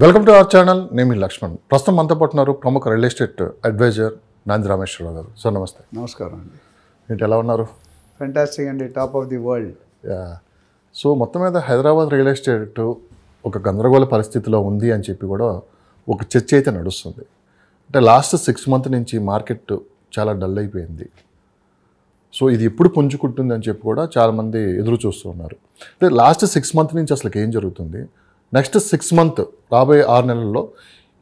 Welcome to our channel. నేను మీ లక్ష్మణ్. ప్రస్తుతం మనతో పాటున్నారు ప్రముఖ రియల్ ఎస్టేట్ అడ్వైజర్ నాంది రామేశ్వరరావు గారు. సార్ నమస్తే. నమస్కారం అండి. ఏంటి ఎలా ఉన్నారు? ఫెంటాస్టిక్ అండి, top of the world. So మొత్తం మీద హైదరాబాద్ రియల్ ఎస్టేట్ ఒక గందరగోళ పరిస్థితిలో ఉంది అని చెప్పి కూడా ఒక చర్చ అయితే నడుస్తుంది. అంటే లాస్ట్ 6 months నుంచి మార్కెట్ చాలా డల్ అయిపోయింది. సో ఇది ఎప్పుడు పుంజుకుంటుంది అని చెప్పి కూడా చాలామంది ఎదురు చూస్తూ ఉన్నారు. అంటే లాస్ట్ 6 months నుంచి అసలు ఏం జరుగుతుంది, నెక్స్ట్ 6 months రాబోయే 6 నెలల్లో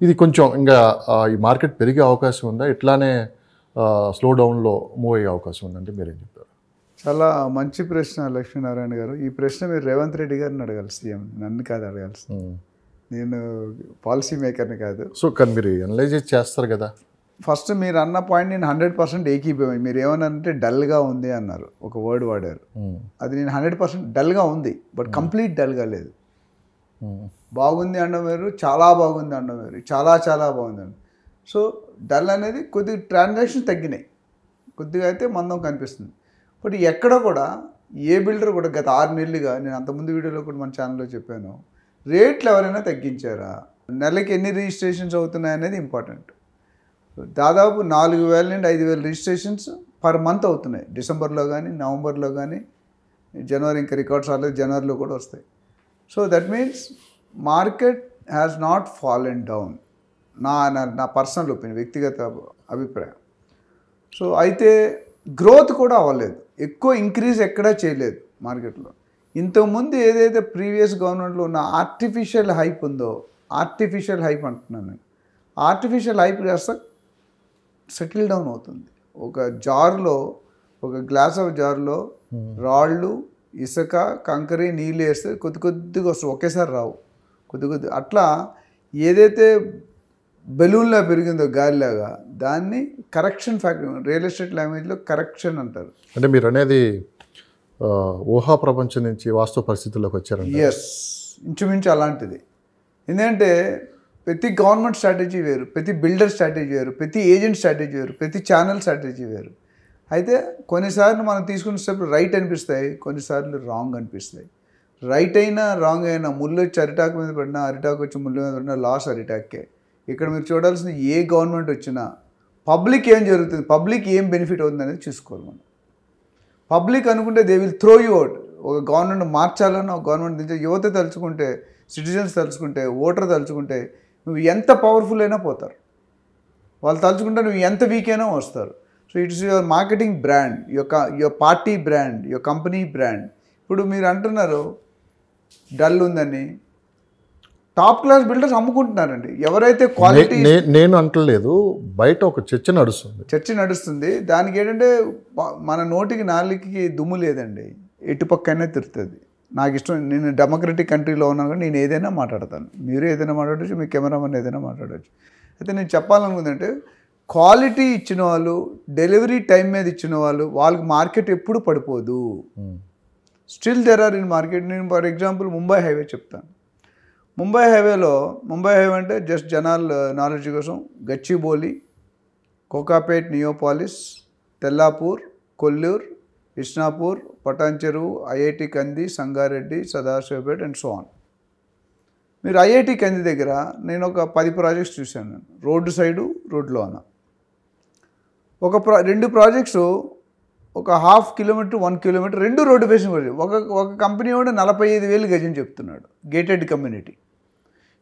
ఇది కొంచెం ఇంకా ఈ మార్కెట్ పెరిగే అవకాశం ఉందా, ఇట్లానే స్లో డౌన్లో మూవ్ అయ్యే అవకాశం ఉందంటే మీరేం చెప్తారు? చాలా మంచి ప్రశ్న లక్ష్మీనారాయణ గారు. ఈ ప్రశ్న మీరు రేవంత్ రెడ్డి గారిని అడగాలి, సీఎం. నన్ను కాదు అడగాల్సి. నేను పాలసీ మేకర్ని కాదు. సో కానీ మీరు అనలైజ్ చేస్తారు కదా. ఫస్ట్ మీరు అన్న పాయింట్ నేను 100% ఏకీభవించాను. మీరు ఏమన్నారంటే డల్గా ఉంది అన్నారు, ఒక వర్డ్ వాడారు. అది నేను 100% డల్గా ఉంది, బట్ కంప్లీట్ డల్గా లేదు. బాగుంది అనడం వేరు, చాలా బాగుంది అనడం వేరు, చాలా చాలా బాగుంది అండి. సో డల్ అనేది కొద్దిగా ట్రాన్సాక్షన్ తగ్గినాయి, కొద్దిగా అయితే మందం కనిపిస్తుంది. బట్ ఎక్కడ కూడా ఏ బిల్డర్ కూడా గత 6 నెలలుగా, నేను అంతకుముందు వీడియోలో కూడా మన ఛానల్లో చెప్పాను, రేట్లు ఎవరైనా తగ్గించారా, నెలకి ఎన్ని రిజిస్ట్రేషన్స్ అవుతున్నాయి అనేది ఇంపార్టెంట్. దాదాపు 4,000 నుండి 5,000 రిజిస్ట్రేషన్స్ పర్ మంత్ అవుతున్నాయి. డిసెంబర్లో కానీ, నవంబర్లో కానీ, జనవరి ఇంకా రికార్డ్స్ రాలేదు, జనవరిలో కూడా వస్తాయి. So that means market has not fallen down. నా పర్సనల్ ఒపీనియన్, వ్యక్తిగత అభిప్రాయం. సో అయితే గ్రోత్ కూడా అవ్వలేదు, ఎక్కువ ఇంక్రీజ్ ఎక్కడా చేయలేదు మార్కెట్లో. ఇంతకుముందు ఏదైతే ప్రీవియస్ గవర్నమెంట్లో ఉన్న ఆర్టిఫిషియల్ హైప్ ఉందో, ఆర్టిఫిషియల్ హైప్ అంటున్నాను నేను, ఆర్టిఫిషియల్ హైప్ కాస్త సెటిల్ డౌన్ అవుతుంది. ఒక జార్లో, ఒక గ్లాస్ ఆఫ్ జార్లో రాళ్ళు, ఇసుక, కంకర, నీళ్ళు వేస్తే కొద్దిగా వస్తుంది, ఒకేసారి రావు, కొద్ది అట్లా ఏదైతే బెలూన్లా పెరిగిందో గాలిలాగా, దాన్ని కరెక్షన్ ఫ్యాక్టర్, రియల్ ఎస్టేట్ లాంగ్వేజ్లో కరెక్షన్ అంటారు. అంటే మీరు అనేది ఊహా ప్రపంచం నుంచి వాస్తవ పరిస్థితుల్లోకి వచ్చారండి. ఎస్, ఇంచుమించు అలాంటిది. ఎందుకంటే ప్రతి గవర్నమెంట్ స్ట్రాటజీ వేరు, ప్రతి బిల్డర్ స్ట్రాటజీ వేరు, ప్రతి ఏజెంట్ స్ట్రాటజీ వేరు, ప్రతి ఛానల్ స్ట్రాటజీ వేరు. అయితే కొన్నిసార్లు మనం తీసుకున్న స్టెప్ రైట్ అనిపిస్తాయి, కొన్నిసార్లు రాంగ్ అనిపిస్తాయి. రైట్ అయినా రాంగ్ అయినా, ముళ్ళు వచ్చి అరిటాకు మీద పడినా, అరిటాకు వచ్చి ముళ్ళు మీద పడినా లాస్ అరిటాకే. ఇక్కడ మీరు చూడాల్సింది, ఏ గవర్నమెంట్ వచ్చినా పబ్లిక్ ఏం జరుగుతుంది, పబ్లిక్ ఏం బెనిఫిట్ అవుతుంది అనేది చూసుకోవాలి మనం. పబ్లిక్ అనుకుంటే they will throw you out. ఒక గవర్నమెంట్ మార్చాలన్నా, ఒక గవర్నమెంట్ దించే, యువత తలుచుకుంటే, సిటిజన్స్ తలుచుకుంటే, ఓటర్ తలుచుకుంటే, నువ్వు ఎంత పవర్ఫుల్ అయినా పోతారు. వాళ్ళు తలుచుకుంటే నువ్వు ఎంత వీక్ అయినా వస్తారు. So it's your marketing brand, your party brand, your company brand. ఇప్పుడు మీరు అంటున్నారు డల్ ఉందని, టాప్ క్లాస్ బిల్డర్స్ అమ్ముకుంటున్నారండి. ఎవరైతే క్వాలిటీ, నేను అంటలేదు, బయట ఒక చర్చ నడుస్తుంది. దానికి ఏంటంటే మన నోటికి నాలుగుకి దుమ్ము లేదండి, ఎటుపక్కైనా తిరుగుతుంది. నాకు ఇష్టం, నేను డెమోక్రటిక్ కంట్రీలో ఉన్నాను కానీ నేను ఏదైనా మాట్లాడతాను, మీరు ఏదైనా మాట్లాడవచ్చు, మీ కెమెరామెన్ ఏదైనా మాట్లాడవచ్చు. అయితే నేను చెప్పాలనుకుందంటే, క్వాలిటీ ఇచ్చిన వాళ్ళు, డెలివరీ టైం మీద ఇచ్చిన వాళ్ళు, వాళ్ళకి మార్కెట్ ఎప్పుడు పడిపోదు. Still there are in market. నేను ఫర్ ఎగ్జాంపుల్ ముంబై హైవే చెప్తాను. ముంబై హైవే అంటే జస్ట్ జనాల నాలెడ్జ్ కోసం, Gachibowli, Kokapet, Neopolis, Tellapur, Kollur, Isnapur, Patancheru, IIT Kandi, Sangareddy, Sadasivpet and so on. మీరు ఐఐటి కంది దగ్గర నేను ఒక 10 ప్రాజెక్ట్స్ చూశాను. రోడ్డు సైడు, రోడ్లో అన్న రెండు ప్రాజెక్ట్స్, ఒక 1/2 kilometer 1 kilometer, 2 రోడ్డు ఫేసింగ్. ఒక కంపెనీ వాడు 45,000 గజం చెప్తున్నాడు, గేటెడ్ కమ్యూనిటీ.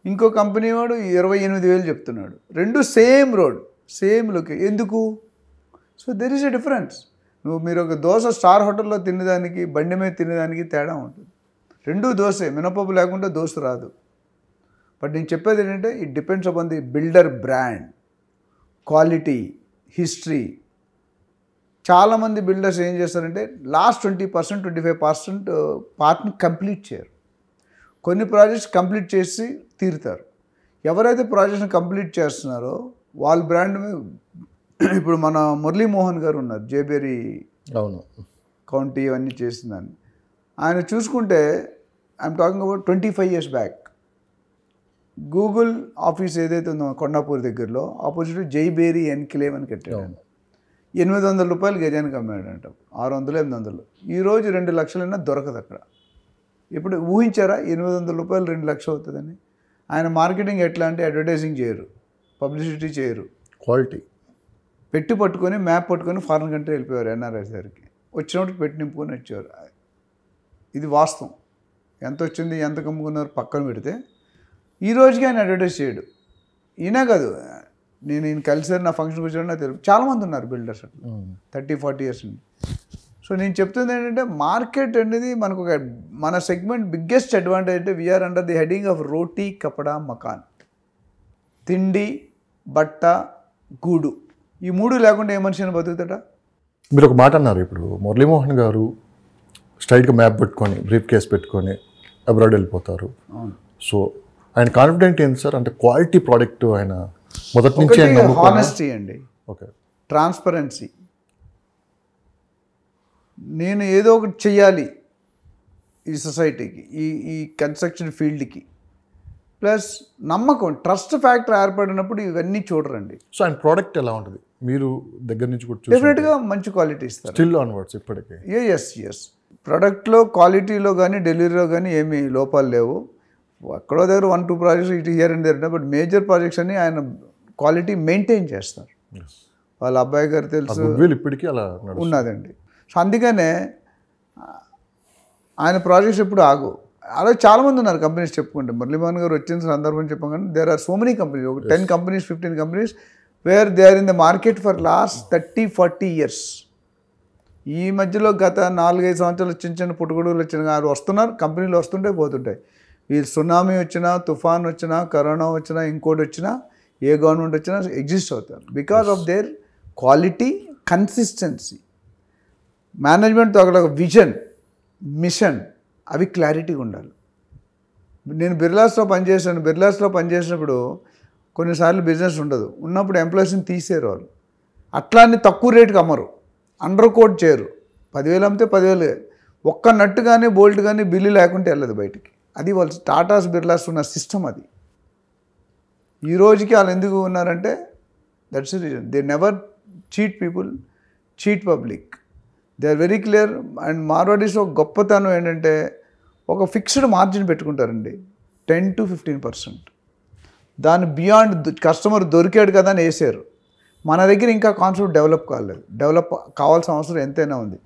ఇంకో కంపెనీ వాడు 28,000 చెప్తున్నాడు. 2 సేమ్ రోడ్, సేమ్ లొకేషన్. ఎందుకు? So there is a difference. మీరు ఒక దోశ స్టార్ హోటల్లో తినేదానికి, బండి మీద తినేదానికి తేడా ఉంటుంది. 2 దోశే, మినపప్పు లేకుండా దోశ రాదు. బట్ నేను చెప్పేది ఏంటంటే, it depends upon the builder brand, quality, history. చాలామంది బిల్డర్స్ ఏం చేస్తారంటే లాస్ట్ 20% 25% పార్ట్ని కంప్లీట్ చేయరు. కొన్ని ప్రాజెక్ట్స్ కంప్లీట్ చేసి తీరుతారు. ఎవరైతే ప్రాజెక్ట్ని కంప్లీట్ చేస్తున్నారో వాళ్ళ బ్రాండ్ మీద, ఇప్పుడు మన మురళీమోహన్ గారు ఉన్నారు, జేబేరి కౌంటీ ఇవన్నీ చేసిందని. ఆయన చూసుకుంటే, I'm talking about 25 years back, Google office ఏదైతే ఉందో కొండాపూర్ దగ్గరలో, ఆపోజిట్ జైబేరి ఎన్క్లేవ్ అని కట్టాడు. 800 రూపాయలు గజానికి అమ్మాడంట, 600 800. ఈరోజు 2 లక్షలైనా దొరకదు అక్కడ. ఇప్పుడు ఊహించారా 800 రూపాయలు 2 లక్షలు అవుతుందని? ఆయన మార్కెటింగ్ ఎట్లా అంటే అడ్వర్టైజింగ్ చేయరు, పబ్లిసిటీ చేయరు, క్వాలిటీ పట్టుకొని మ్యాప్ పట్టుకొని ఫారిన్ కంట్రీ వెళ్ళిపోయారు ఎన్ఆర్ఐస్ దగ్గరికి. వచ్చినప్పుడు పెట్టి నింపుకొని వచ్చేవారు. ఇది వాస్తవం. ఎంత వచ్చింది, ఎంత కమ్ముకున్నారు పక్కన పెడితే ఈ రోజుకి ఆయన అడ్వర్టైజ్ చేయడు. ఈయన కాదు, నేను కలిసారు నా ఫంక్షన్కి వచ్చాడు నాకు తెలుసు. చాలామంది ఉన్నారు బిల్డర్స్ 30-40 years నుండి. సో నేను చెప్తుంది ఏంటంటే మార్కెట్ అనేది మనకు మన సెగ్మెంట్ బిగ్గెస్ట్ అడ్వాంటేజ్ అంటే we are under the heading of roti kapda makaan. తిండి, బట్ట, గూడు, ఈ 3 లేకుండా ఏ మనిషి బతుకుతాడా? మీరు ఒక మాట అన్నారు ఇప్పుడు, మురళీమోహన్ గారు స్ట్రైట్గా మ్యాప్ పెట్టుకొని బ్రీఫ్ కేస్ పెట్టుకొని అబ్రాడ్ వెళ్ళిపోతారు. సో ఆయన కాన్ఫిడెంట్ ఏంటి సార్? అంటే క్వాలిటీ ప్రోడక్ట్ ఆయన మొదటి నుంచి హానెస్టీ అండి, ఓకే, ట్రాన్స్పరెన్సీ. నేను ఏదో ఒకటి చెయ్యాలి ఈ సొసైటీకి, ఈ కన్స్ట్రక్షన్ ఫీల్డ్కి, ప్లస్ నమ్మకం, ట్రస్ట్ ఫ్యాక్టర్ ఏర్పడినప్పుడు ఇవన్నీ చూడరండి. సో ఆయన ప్రోడక్ట్ ఎలా ఉంటుంది మీరు దగ్గర నుంచి కూడా డెఫినెట్గా మంచి క్వాలిటీ ఇస్తారు. స్టిల్ ఆన్వర్డ్స్ ఇప్పటికీ ఎస్ ప్రోడక్ట్లో క్వాలిటీలో కానీ డెలివరీలో కానీ ఏమీ లోపాలు లేవు. ఎక్కడో దగ్గర 1-2 ప్రాజెక్ట్స్ ఇటు here and there, but major projects అన్ని ఆయన క్వాలిటీ మెయింటైన్ చేస్తారు. వాళ్ళ అబ్బాయి గారు తెలుసు, ఇప్పటికీ అలా ఉన్నదండి. సో అందుకనే ఆయన ప్రాజెక్ట్స్ ఎప్పుడు ఆగు. అలా చాలామంది ఉన్నారు కంపెనీస్ చెప్పుకుంటే. మురళీమోహన్ గారు వచ్చిన సందర్భం చెప్పాం కానీ there are so many companies, ఒక 10 companies 15 companies where they are in the market for last 30-40 years. ఈ మధ్యలో గత 4-5 సంవత్సరాలు చిన్న పుట్టుగొడుగులు వచ్చిన వారు వస్తున్నారు, కంపెనీలు వస్తుంటే పోతుంటాయి. వీళ్ళు సునామీ వచ్చినా, తుఫాన్ వచ్చినా, కరోనా వచ్చినా, ఇంకోటి వచ్చినా, ఏ గవర్నమెంట్ వచ్చినా ఎగ్జిస్ట్ అవుతారు because of their quality, consistency. మేనేజ్మెంట్తో అక్కడ ఒక విజన్, మిషన్, అవి క్లారిటీగా ఉండాలి. నేను బిర్లాస్లో పనిచేసినప్పుడు కొన్నిసార్లు బిజినెస్ ఉండదు, ఉన్నప్పుడు ఎంప్లాయీస్ని తీసేరు వాళ్ళు. అట్లా అని తక్కువ రేటుకి అమ్మరు, అండర్ కోట్ చేయరు. 10,000 అమ్మితే 10,000, ఒక్క నట్టు కానీ బోల్ట్ కానీ బిల్లు లేకుంటే వెళ్ళదు బయటికి. అది వాళ్ళు టాటాస్ బిర్లాస్ ఉన్న సిస్టమ్ అది. ఈ రోజుకి వాళ్ళు ఎందుకు ఉన్నారంటే that's the reason. They never cheat people, cheat public. They are very clear. And Marwaris ఒక గొప్పతనం ఏంటంటే ఒక ఫిక్స్డ్ మార్జిన్ పెట్టుకుంటారండి, 10-15%. దాని బియాండ్ కస్టమర్ దొరికాడు కదా అని వేసారు. మన దగ్గర ఇంకా కాన్సెప్ట్ డెవలప్ కాలేదు. డెవలప్ కావాల్సిన అవసరం ఎంతైనా ఉంది.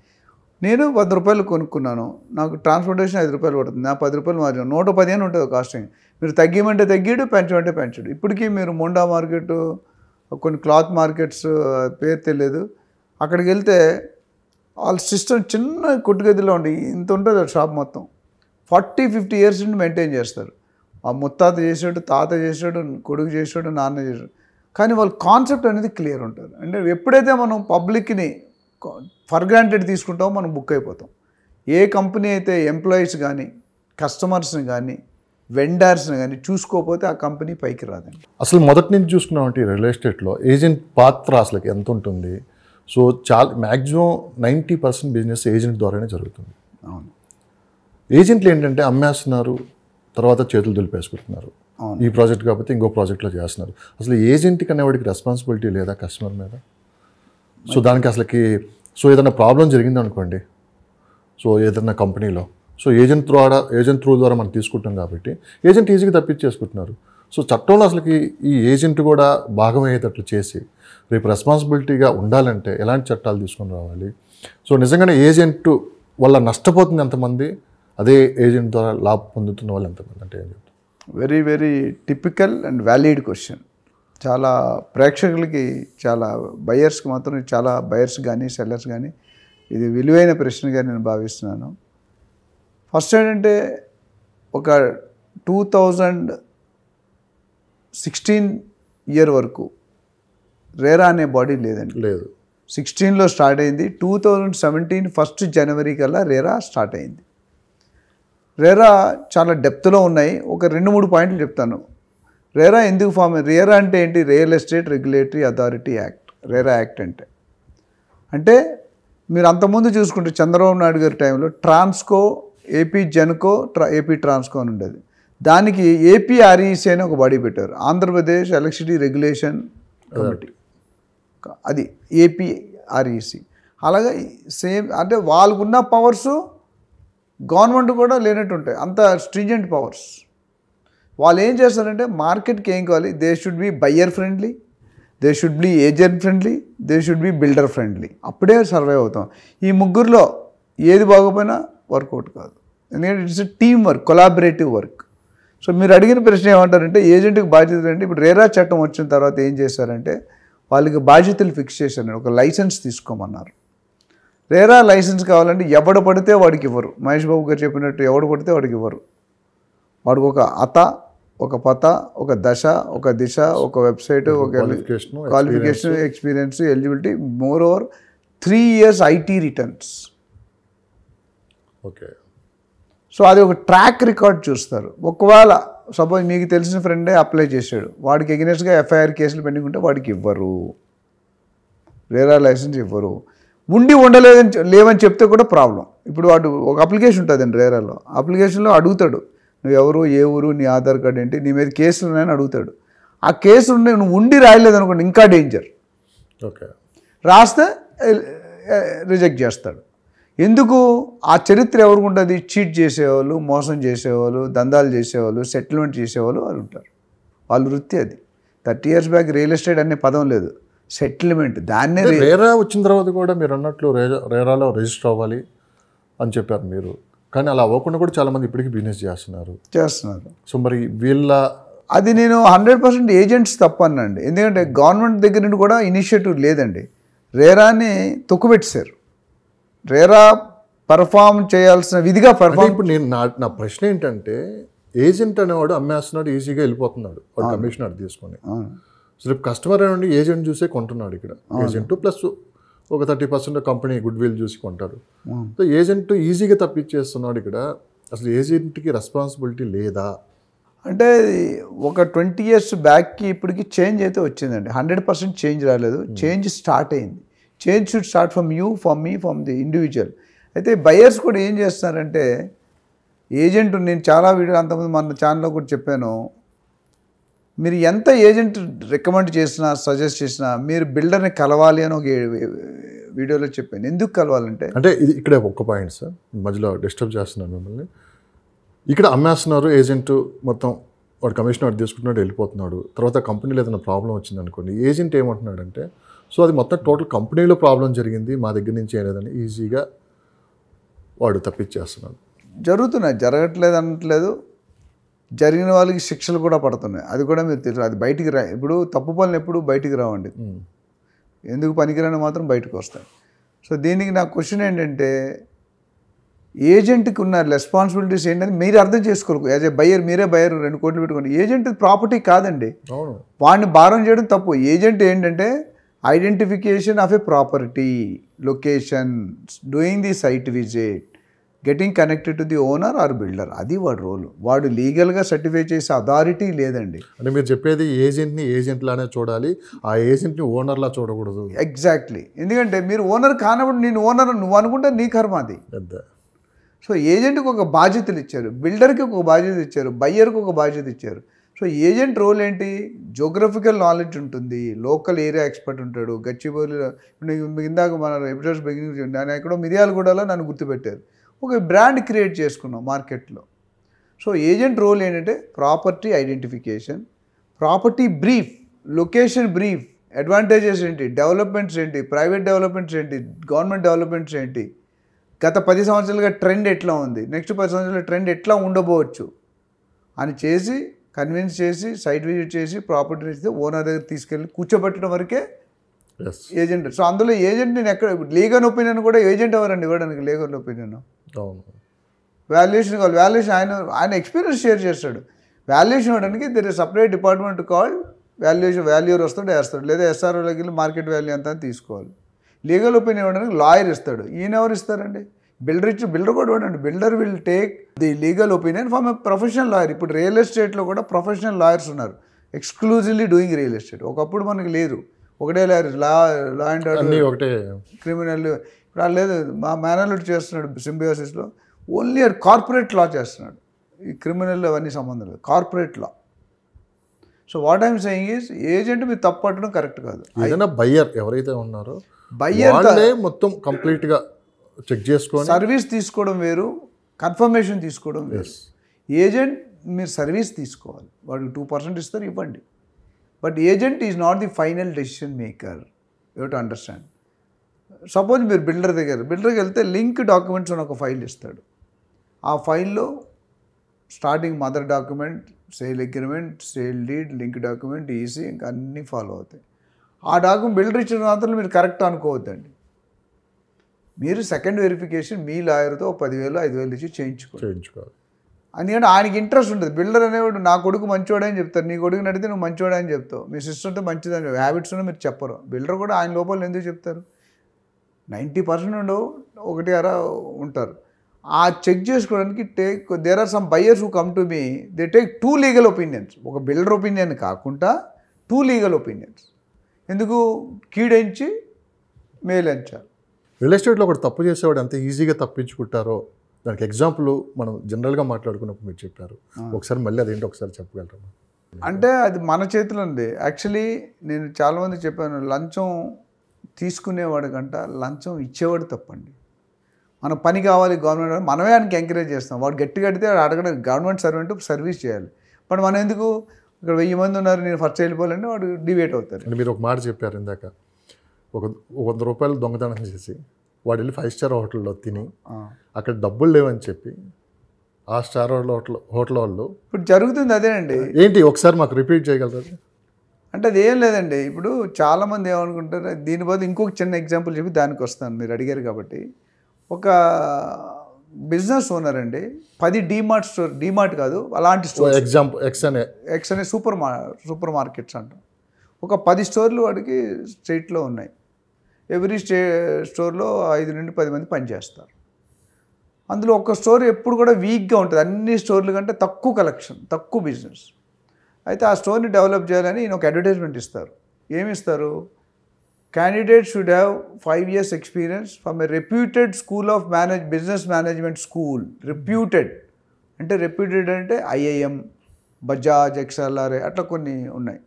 నేను 10 రూపాయలు కొనుక్కున్నాను, నాకు ట్రాన్స్పోర్టేషన్ 5 రూపాయలు పడుతుంది, నా 10 రూపాయలు మార్జిన్ 115 ఉంటుంది కాస్టింగ్. మీరు తగ్గిమంటే తగ్గిడు, పెంచమంటే పెంచడు. ఇప్పటికీ మీరు మొండా మార్కెట్, కొన్ని క్లాత్ మార్కెట్స్ పేరు తెలియదు, అక్కడికి వెళ్తే వాళ్ళ సిస్టమ్ చిన్న కొట్టుగదిలో ఉండి ఇంత ఉంటుంది షాప్ మొత్తం. 40-50 years నుండి మెయింటైన్ చేస్తారు. ఆ ముత్తాత చేసాడు, తాత చేసాడు, కొడుకు చేసాడు, నాన్న చేసాడు. కానీ వాళ్ళ కాన్సెప్ట్ అనేది క్లియర్ ఉంటుంది. అంటే ఎప్పుడైతే మనం పబ్లిక్ని ఫర్ గ్రాంటెడ్ తీసుకుంటామో మనం బుక్ అయిపోతాం. ఏ కంపెనీ అయితే ఎంప్లాయీస్ కానీ, కస్టమర్స్ని కానీ, వెండర్స్ని కానీ చూసుకోకపోతే ఆ కంపెనీ పైకి రాదండి. అసలు మొదటి నుంచి చూసుకున్నామంటే రియల్ ఎస్టేట్లో ఏజెంట్ పాత్ర అసలు ఎంత ఉంటుంది? సో చాలా మ్యాక్సిమం 90% బిజినెస్ ఏజెంట్ ద్వారానే జరుగుతుంది. అవును. ఏజెంట్లు ఏంటంటే అమ్మేస్తున్నారు, తర్వాత చేతులు దులిపేసుకుంటున్నారు. ఈ ప్రాజెక్ట్ కాకపోతే ఇంకో ప్రాజెక్ట్లో చేస్తున్నారు. అసలు ఏజెంట్కి అనేవాడికి రెస్పాన్సిబిలిటీ లేదా కస్టమర్ మీద? సో దానికి అసలుకి ఏదైనా ప్రాబ్లం జరిగింది అనుకోండి, సో ఏదైనా కంపెనీలో, సో ఏజెంట్ త్రూ ద్వారా మనం తీసుకుంటాం కాబట్టి ఏజెంట్ ఈజీగా తప్పించేసుకుంటున్నారు. సో చట్టంలో అసలుకి ఈ ఏజెంట్ కూడా భాగమయ్యేటట్లు చేసి రేపు రెస్పాన్సిబిలిటీగా ఉండాలంటే ఎలాంటి చట్టాలు తీసుకొని రావాలి? సో నిజంగానే ఏజెంట్ వల్ల నష్టపోతుంది ఎంతమంది, అదే ఏజెంట్ ద్వారా లాభం పొందుతున్న వాళ్ళు ఎంతమంది అంటే ఏం చెప్తారు? Very very typical and valid question. చాలా ప్రేక్షకులకి, చాలా బయర్స్కి మాత్రం, చాలా బయర్స్ కానీ సెల్లర్స్ కానీ ఇది విలువైన ప్రశ్నగా నేను భావిస్తున్నాను. ఫస్ట్ ఏంటంటే ఒక 2016 వరకు రేరా అనే బాడీ లేదండి. లేదు. 16లో స్టార్ట్ అయింది. 2017 1 January కల్లా రేరా స్టార్ట్ అయింది. రేరా చాలా డెప్త్లో ఉన్నాయి. ఒక 2-3 పాయింట్లు చెప్తాను. రేరా ఎందుకు ఫామ్ అయింది? రేరా అంటే ఏంటి? Real estate regulatory authority act. RERA act అంటే మీరు అంతకుముందు చూసుకుంటే చంద్రబాబు నాయుడు గారి టైంలో ట్రాన్స్కో, ఏపీ జెన్కో, ఏపీ ట్రాన్స్కో అని ఉండేది. దానికి ఏపీఆర్ఈసీ అని ఒక బాడీ పెట్టారు, ఆంధ్రప్రదేశ్ ఎలక్ట్రిసిటీ రెగ్యులేషన్ కమిటీ. అది ఏపీఆర్ఈసీ. అలాగే సేమ్ అంటే వాళ్ళకున్న పవర్స్ గవర్నమెంట్ కూడా లేనట్టు ఉంటాయి, అంత స్ట్రింజెంట్ పవర్స్. వాళ్ళు ఏం చేస్తారంటే మార్కెట్కి ఏం కావాలి, they should be buyer friendly, they should be agent friendly, they should be builder friendly. అప్పుడే సర్వైవ్ అవుతాం. ఈ ముగ్గురులో ఏది బాగోపోయినా వర్కౌట్ కాదు. ఎందుకంటే it's team work, collaborative work. So మీరు అడిగిన ప్రశ్న ఏమంటారంటే ఏజెంట్కి బాధ్యతలు అంటే, ఇప్పుడు రేరా చట్టం వచ్చిన తర్వాత ఏం చేశారంటే వాళ్ళకి బాధ్యతలు ఫిక్స్ చేశారు. ఒక లైసెన్స్ తీసుకోమన్నారు. రేరా లైసెన్స్ కావాలంటే ఎవడు పడితే వాడికి ఇవ్వరు. మహేష్ బాబు గారు చెప్పినట్టు ఎవడు పడితే వాడికి ఇవ్వరు. వాడికి ఒక అత, ఒక పత, ఒక దశ, ఒక దిశ, ఒక వెబ్సైట్, ఒక qualification, experience, eligibility, more over 3 years IT returns. Okay. So అది ఒక ట్రాక్ రికార్డ్ చూస్తారు. ఒకవేళ సపోజ్ మీకు తెలిసిన ఫ్రెండే అప్లై చేశాడు, వాడికి ఎగనెస్ట్గా ఎఫ్ఐఆర్ కేసులు పెండింగ్ ఉంటే వాడికి ఇవ్వరు, రేరా లైసెన్స్ ఇవ్వరు. ఉండి ఉండలేదని లేవని చెప్తే కూడా ప్రాబ్లం. ఇప్పుడు వాడు ఒక అప్లికేషన్ ఉంటుందండి రేరాలో, అప్లికేషన్లో అడుగుతాడు నువ్వు ఎవరు, ఏ ఊరు, నీ ఆధార్ కార్డు ఏంటి, నీ మీద కేసులు ఉన్నాయని అడుగుతాడు. ఆ కేసులు ఉన్నాయి, నువ్వు ఉండి రాయలేదు అనుకోండి ఇంకా డేంజర్. ఓకే. రాస్తే రిజెక్ట్ చేస్తాడు. ఎందుకు? ఆ చరిత్ర ఎవరికి ఉంటుంది? చీట్ చేసేవాళ్ళు, మోసం చేసేవాళ్ళు, దందాలు చేసేవాళ్ళు, సెటిల్మెంట్ చేసేవాళ్ళు వాళ్ళు ఉంటారు. వాళ్ళ వృత్తి అది. 30 years బ్యాక్ రియల్ ఎస్టేట్ అనే పదం లేదు, సెటిల్మెంట్. దాన్నే రేరా వచ్చిన తర్వాత కూడా మీరు అన్నట్లు రేరాలో రిజిస్టర్ అవ్వాలి అని చెప్పారు మీరు, కానీ అలా అవ్వకుండా కూడా చాలామంది ఇప్పటికీ బిజినెస్ చేస్తున్నారు. సో మరి వీళ్ళ అది నేను 100% ఏజెంట్స్ తప్పనండి. ఎందుకంటే గవర్నమెంట్ దగ్గర నుండి కూడా ఇనిషియేటివ్ లేదండి. రేరాని తొక్కుపెట్టేశారు. రేరా పర్ఫామ్ చేయాల్సిన విధిగా పర్ఫామ్. ఇప్పుడు నేను నా ప్రశ్న ఏంటంటే ఏజెంట్ అనేవాడు అమ్మేస్తున్నాడు, ఈజీగా వెళ్ళిపోతున్నాడు వాడు కమిషనర్ తీసుకొని. సో రేపు కస్టమర్ నుండి ఏజెంట్ చూసే కొంటున్నాడు. ఇక్కడ ఏజెంట్ ప్లస్ ఒక 30% కంపెనీ గుడ్ విల్ చూసి కొంటారు. సో ఏజెంట్ ఈజీగా తప్పించేస్తున్నాడు. ఇక్కడ అసలు ఏజెంట్కి రెస్పాన్సిబిలిటీ లేదా అంటే ఒక 20 years బ్యాక్కి ఇప్పటికి చేంజ్ అయితే వచ్చిందండి. 100% చేంజ్ రాలేదు, చేంజ్ స్టార్ట్ అయింది. Change should start from you, from me, from the individual. అయితే బయర్స్ కూడా ఏం చేస్తున్నారంటే ఏజెంట్, నేను చాలా వీడియో అంతకుముందు మన ఛానల్లో కూడా చెప్పాను, మీరు ఎంత ఏజెంట్ రికమెండ్ చేసినా సజెస్ట్ చేసినా మీరు బిల్డర్ని కలవాలి అని ఒక వీడియోలో చెప్పాను. ఎందుకు కలవాలంటే అంటే ఇది ఇక్కడ ఒక్క పాయింట్ సార్, మధ్యలో డిస్టర్బ్ చేస్తున్నాను మిమ్మల్ని. ఇక్కడ అమ్మేస్తున్నారు, ఏజెంట్ మొత్తం వాడు కమిషనర్ తీసుకుంటున్నాడు, వెళ్ళిపోతున్నాడు. తర్వాత కంపెనీలో ఏదైనా ప్రాబ్లం వచ్చింది అనుకోండి, ఏజెంట్ ఏమంటున్నాడంటే సో అది మొత్తం టోటల్ కంపెనీలో ప్రాబ్లం జరిగింది, మా దగ్గర నుంచి ఏలేదని ఈజీగా వాడు తప్పించేస్తున్నాడు. జరుగుతున్నాయి, జరగట్లేదు అనట్లేదు. జరిగిన వాళ్ళకి శిక్షలు కూడా పడుతున్నాయి, అది కూడా మీరు తెలుసు. అది బయటికి ఇప్పుడు తప్పు పనులు ఎప్పుడు బయటికి రావండి, ఎందుకు పనికిరాని మాత్రం బయటకు వస్తాయి. సో దీనికి నా క్వశ్చన్ ఏంటంటే ఏజెంట్కి ఉన్న రెస్పాన్సిబిలిటీస్ ఏంటంటే మీరు అర్థం చేసుకోరు. యాజ్ ఏ బయ్యర్, మీరే బయ్యర్ 2 కోట్లు పెట్టుకోండి. ఏజెంట్ ప్రాపర్టీ కాదండి, వాడిని భారం చేయడం తప్పు. ఏజెంట్ ఏంటంటే identification of a property, location, doing the site visit, getting connected to the owner or builder, అది వాడి రోల్. వాడు లీగల్గా సర్టిఫై చేసే అథారిటీ లేదండి. అంటే మీరు చెప్పేది ఏజెంట్ని ఏజెంట్ లానే చూడాలి, ఆ ఏజెంట్ని ఓనర్లా చూడకూడదు. ఎగ్జాక్ట్లీ. ఎందుకంటే మీరు ఓనర్ కానప్పుడు నేను ఓనర్ నువ్వు అనుకుంటే నీ కర్మ అది. సో ఏజెంట్కి ఒక బాధ్యతలు ఇచ్చారు, బిల్డర్కి ఒక బాధ్యత ఇచ్చారు, బయ్యర్కి ఒక బాధ్యత ఇచ్చారు. సో ఏజెంట్ రోల్ ఏంటి? జోగ్రఫికల్ నాలెడ్జ్ ఉంటుంది, లోకల్ ఏరియా ఎక్స్పర్ట్ ఉంటాడు. గచ్చిబౌలిలో ఇందాక మన ఎపిసోడ్స్ బిగినింగ్ నేను ఎక్కడో మిర్యాలగూడలో నన్ను గుర్తుపెట్టారు, ఒక బ్రాండ్ క్రియేట్ చేసుకున్నాం మార్కెట్లో. సో ఏజెంట్ రోల్ ఏంటంటే property identification, property brief, location brief, advantages ఏంటి, డెవలప్మెంట్స్ ఏంటి, ప్రైవేట్ డెవలప్మెంట్స్ ఏంటి, గవర్నమెంట్ డెవలప్మెంట్స్ ఏంటి, గత 10 సంవత్సరాలుగా ట్రెండ్ ఎట్లా ఉంది, నెక్స్ట్ 10 సంవత్సరాల ట్రెండ్ ఎట్లా ఉండబోవచ్చు అని చేసి కన్విన్స్ చేసి సైట్ విజిట్ చేసి ప్రాపర్టీ ఇస్తే ఓనర్ దగ్గర తీసుకెళ్ళి కూర్చోబెట్టడం వరకే ఏజెంట్. సో అందులో ఏజెంట్ నేను ఎక్కడ లీగల్ ఒపీనియన్ కూడా ఏజెంట్ ఎవరండి ఇవ్వడానికి? లీగల్ ఒపీనియన్, వాల్యుయేషన్ కావాలి. వాల్యుయేషన్ ఆయన ఎక్స్పీరియన్స్ షేర్ చేస్తాడు. వాల్యుయేషన్ ఇవ్వడానికి there is separate department called valuation. Valuer వస్తాడు, వేస్తాడు, లేదా ఎస్ఆర్ఓలోకి వెళ్ళి మార్కెట్ వాల్యూ ఎంత అని తీసుకోవాలి. లీగల్ ఒపీనియన్ ఇవ్వడానికి లాయర్ ఇస్తాడు. ఈయన ఎవరు ఇస్తారండి? బిల్డర్ కూడా ఇవ్వడండి. Builder will take the legal opinion from a professional lawyer. ఇప్పుడు రియల్ ఎస్టేట్లో కూడా ప్రొఫెషనల్ లాయర్స్ ఉన్నారు, ఎక్స్క్లూజివ్లీ డూయింగ్ రియల్ ఎస్టేట్. ఒకప్పుడు మనకి లేదు, ఒకటే లాయర్, లా అండ్ ఆర్డర్, ఒకటే క్రిమినల్. ఇప్పుడు లేదు, మా మేనేజర్ చేస్తున్నాడు సింబియోసిస్లో, ఓన్లీ అది కార్పొరేట్ లా చేస్తున్నాడు. ఈ క్రిమినల్ అవన్నీ సంబంధం లేదు, corporate law. So what I'm saying is agent మీరు తప్పు పట్టడం కరెక్ట్ కాదు. ఏదైనా బయ్యర్ ఎవరైతే ఉన్నారో బయ్యర్ మొత్తం కంప్లీట్గా చెక్ చేసుకోవాలి. సర్వీస్ తీసుకోవడం వేరు, కన్ఫర్మేషన్ తీసుకోవడం వేరు. ఏజెంట్ మీరు సర్వీస్ తీసుకోవాలి. వాడికి 2% ఇస్తారు, ఇవ్వండి. But agent is not the final decision maker. You to understand. Suppose మీరు బిల్డర్కి వెళ్తే లింక్ డాక్యుమెంట్స్ అని ఒక ఫైల్ ఇస్తాడు. ఆ ఫైల్లో starting mother document, sale agreement, sale deed, link document, EC, ఇంకా అన్నీ ఫాలో అవుతాయి. ఆ డాక్యుమెంట్ బిల్డర్ ఇచ్చిన మాత్రం మీరు కరెక్ట్ అనుకోవద్దండి. మీరు సెకండ్ వెరిఫికేషన్ మీ లాయర్తో 10,000 5,000 ఇచ్చి చేయించుకోవాలి. అందుకంటే ఆయనకి ఇంట్రెస్ట్ ఉంటుంది. బిల్డర్ అనేవాడు నా కొడుకు మంచివాడని చెప్తారు, నీ కొడుకుని అడిగితే నువ్వు మంచివాడని చెప్తావు, మీ సిస్టర్తో మంచిదని హ్యాబిట్స్ ఉన్న మీరు చెప్పరు. బిల్డర్ కూడా ఆయన లోపల ఎందుకు చెప్తారు? 90% ఉండవు, 1 ఉంటారు. ఆ చెక్ చేసుకోవడానికి there are some buyers who come to me, they take 2 legal opinions. ఒక బిల్డర్ ఒపీనియన్ కాకుండా 2 లీగల్ ఒపీనియన్స్. ఎందుకు? కీడెంచి మేలెంచాలి. రియల్ ఎస్టేట్లో ఒకటి తప్పు చేసేవాడు ఎంత ఈజీగా తప్పించుకుంటారో దానికి ఎగ్జాంపుల్ మనం జనరల్గా మాట్లాడుకున్నప్పుడు మీరు చెప్పారు. ఒకసారి మళ్ళీ అదేంటి ఒకసారి చెప్పగలరా? అంటే అది మన చేతిలో ఉంది. యాక్చువల్లీ నేను చాలామంది చెప్పాను, లంచం తీసుకునేవాడు కంట లంచం ఇచ్చేవాడు తప్పండి. మన పని కావాలి గవర్నమెంట్, మనమే ఆయనకి ఎంకరేజ్ చేస్తాం. వాడు గట్టిగా అడిగితే అడగడం, గవర్నమెంట్ సర్వెంట్ సర్వీస్ చేయాలి. బట్ మనం ఎందుకు, ఇక్కడ 1000 మంది ఉన్నారు, నేను ఫస్ట్ వెళ్ళిపోవాలంటే వాడు డిబేట్ అవుతారు. అంటే మీరు ఒక మాట చెప్పారు ఇందాక, ఒక 100 రూపాయలు దొంగతనం చేసి వాడు వెళ్ళి 5 స్టార్ హోటల్లో తిని అక్కడ డబ్బులు లేవని చెప్పి ఆ స్టార్ హోటల్ వాళ్ళు ఇప్పుడు జరుగుతుంది అదేనండి. ఏంటి ఒకసారి మాకు రిపీట్ చేయగలరు? అంటే అది ఏం లేదండి. ఇప్పుడు చాలామంది ఏమనుకుంటారు, దీని బదులు ఇంకొక చిన్న ఎగ్జాంపుల్ చెప్పి దానికి వస్తాను, మీరు అడిగారు కాబట్టి. ఒక బిజినెస్ ఓనర్ అండి 10 డీమార్ట్ స్టోర్, డీమార్ట్ కాదు అలాంటి స్టోర్, ఎగ్జాంపుల్ ఎక్స్ అనే సూపర్ మార్కెట్స్ అంటాం. ఒక 10 స్టోర్లు వాడికి స్ట్రీట్లో ఉన్నాయి. ఎవ్రీ స్టోర్లో 5 నుండి 10 మంది పనిచేస్తారు. అందులో ఒక స్టోర్ ఎప్పుడు కూడా వీక్గా ఉంటుంది, అన్ని స్టోర్ల కంటే తక్కువ కలెక్షన్, తక్కువ బిజినెస్. అయితే ఆ స్టోర్ని డెవలప్ చేయాలని ఈయన ఒక అడ్వర్టైజ్మెంట్ ఇస్తారు. ఏమి ఇస్తారు? Candidate should have 5 years experience from a reputed school of business management school. Reputed అంటే ఐఐఎం, బజాజ్, ఎక్స్ఎల్ఆర్ఏ అట్లా కొన్ని ఉన్నాయి.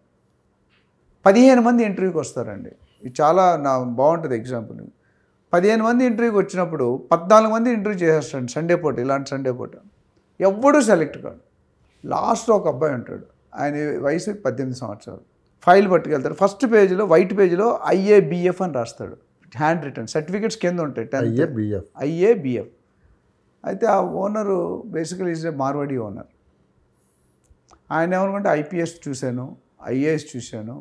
15 మంది ఇంటర్వ్యూకి వస్తారండి. ఇది చాలా బాగుంటుంది ఎగ్జాంపుల్. 15 మంది ఇంటర్వ్యూకి వచ్చినప్పుడు 14 మంది ఇంటర్వ్యూ చేసేస్తాడు సండే పూట, ఇలాంటి సండే పూట. ఎవ్వడూ సెలెక్ట్ కాడు. లాస్ట్లో ఒక అబ్బాయి ఉంటాడు, ఆయన వయసు 18 సంవత్సరాలు. ఫైల్ పట్టుకెళ్తాడు. ఫస్ట్ పేజీలో వైట్ పేజీలో IABF అని రాస్తాడు, హ్యాండ్ రిటర్న్. సర్టిఫికేట్స్ కింద ఉంటాయి, IABF. అయితే ఆ owner basically is a Marwari owner. ఆయన ఏమనుకుంటే IPS చూశాను, IAS చూశాను,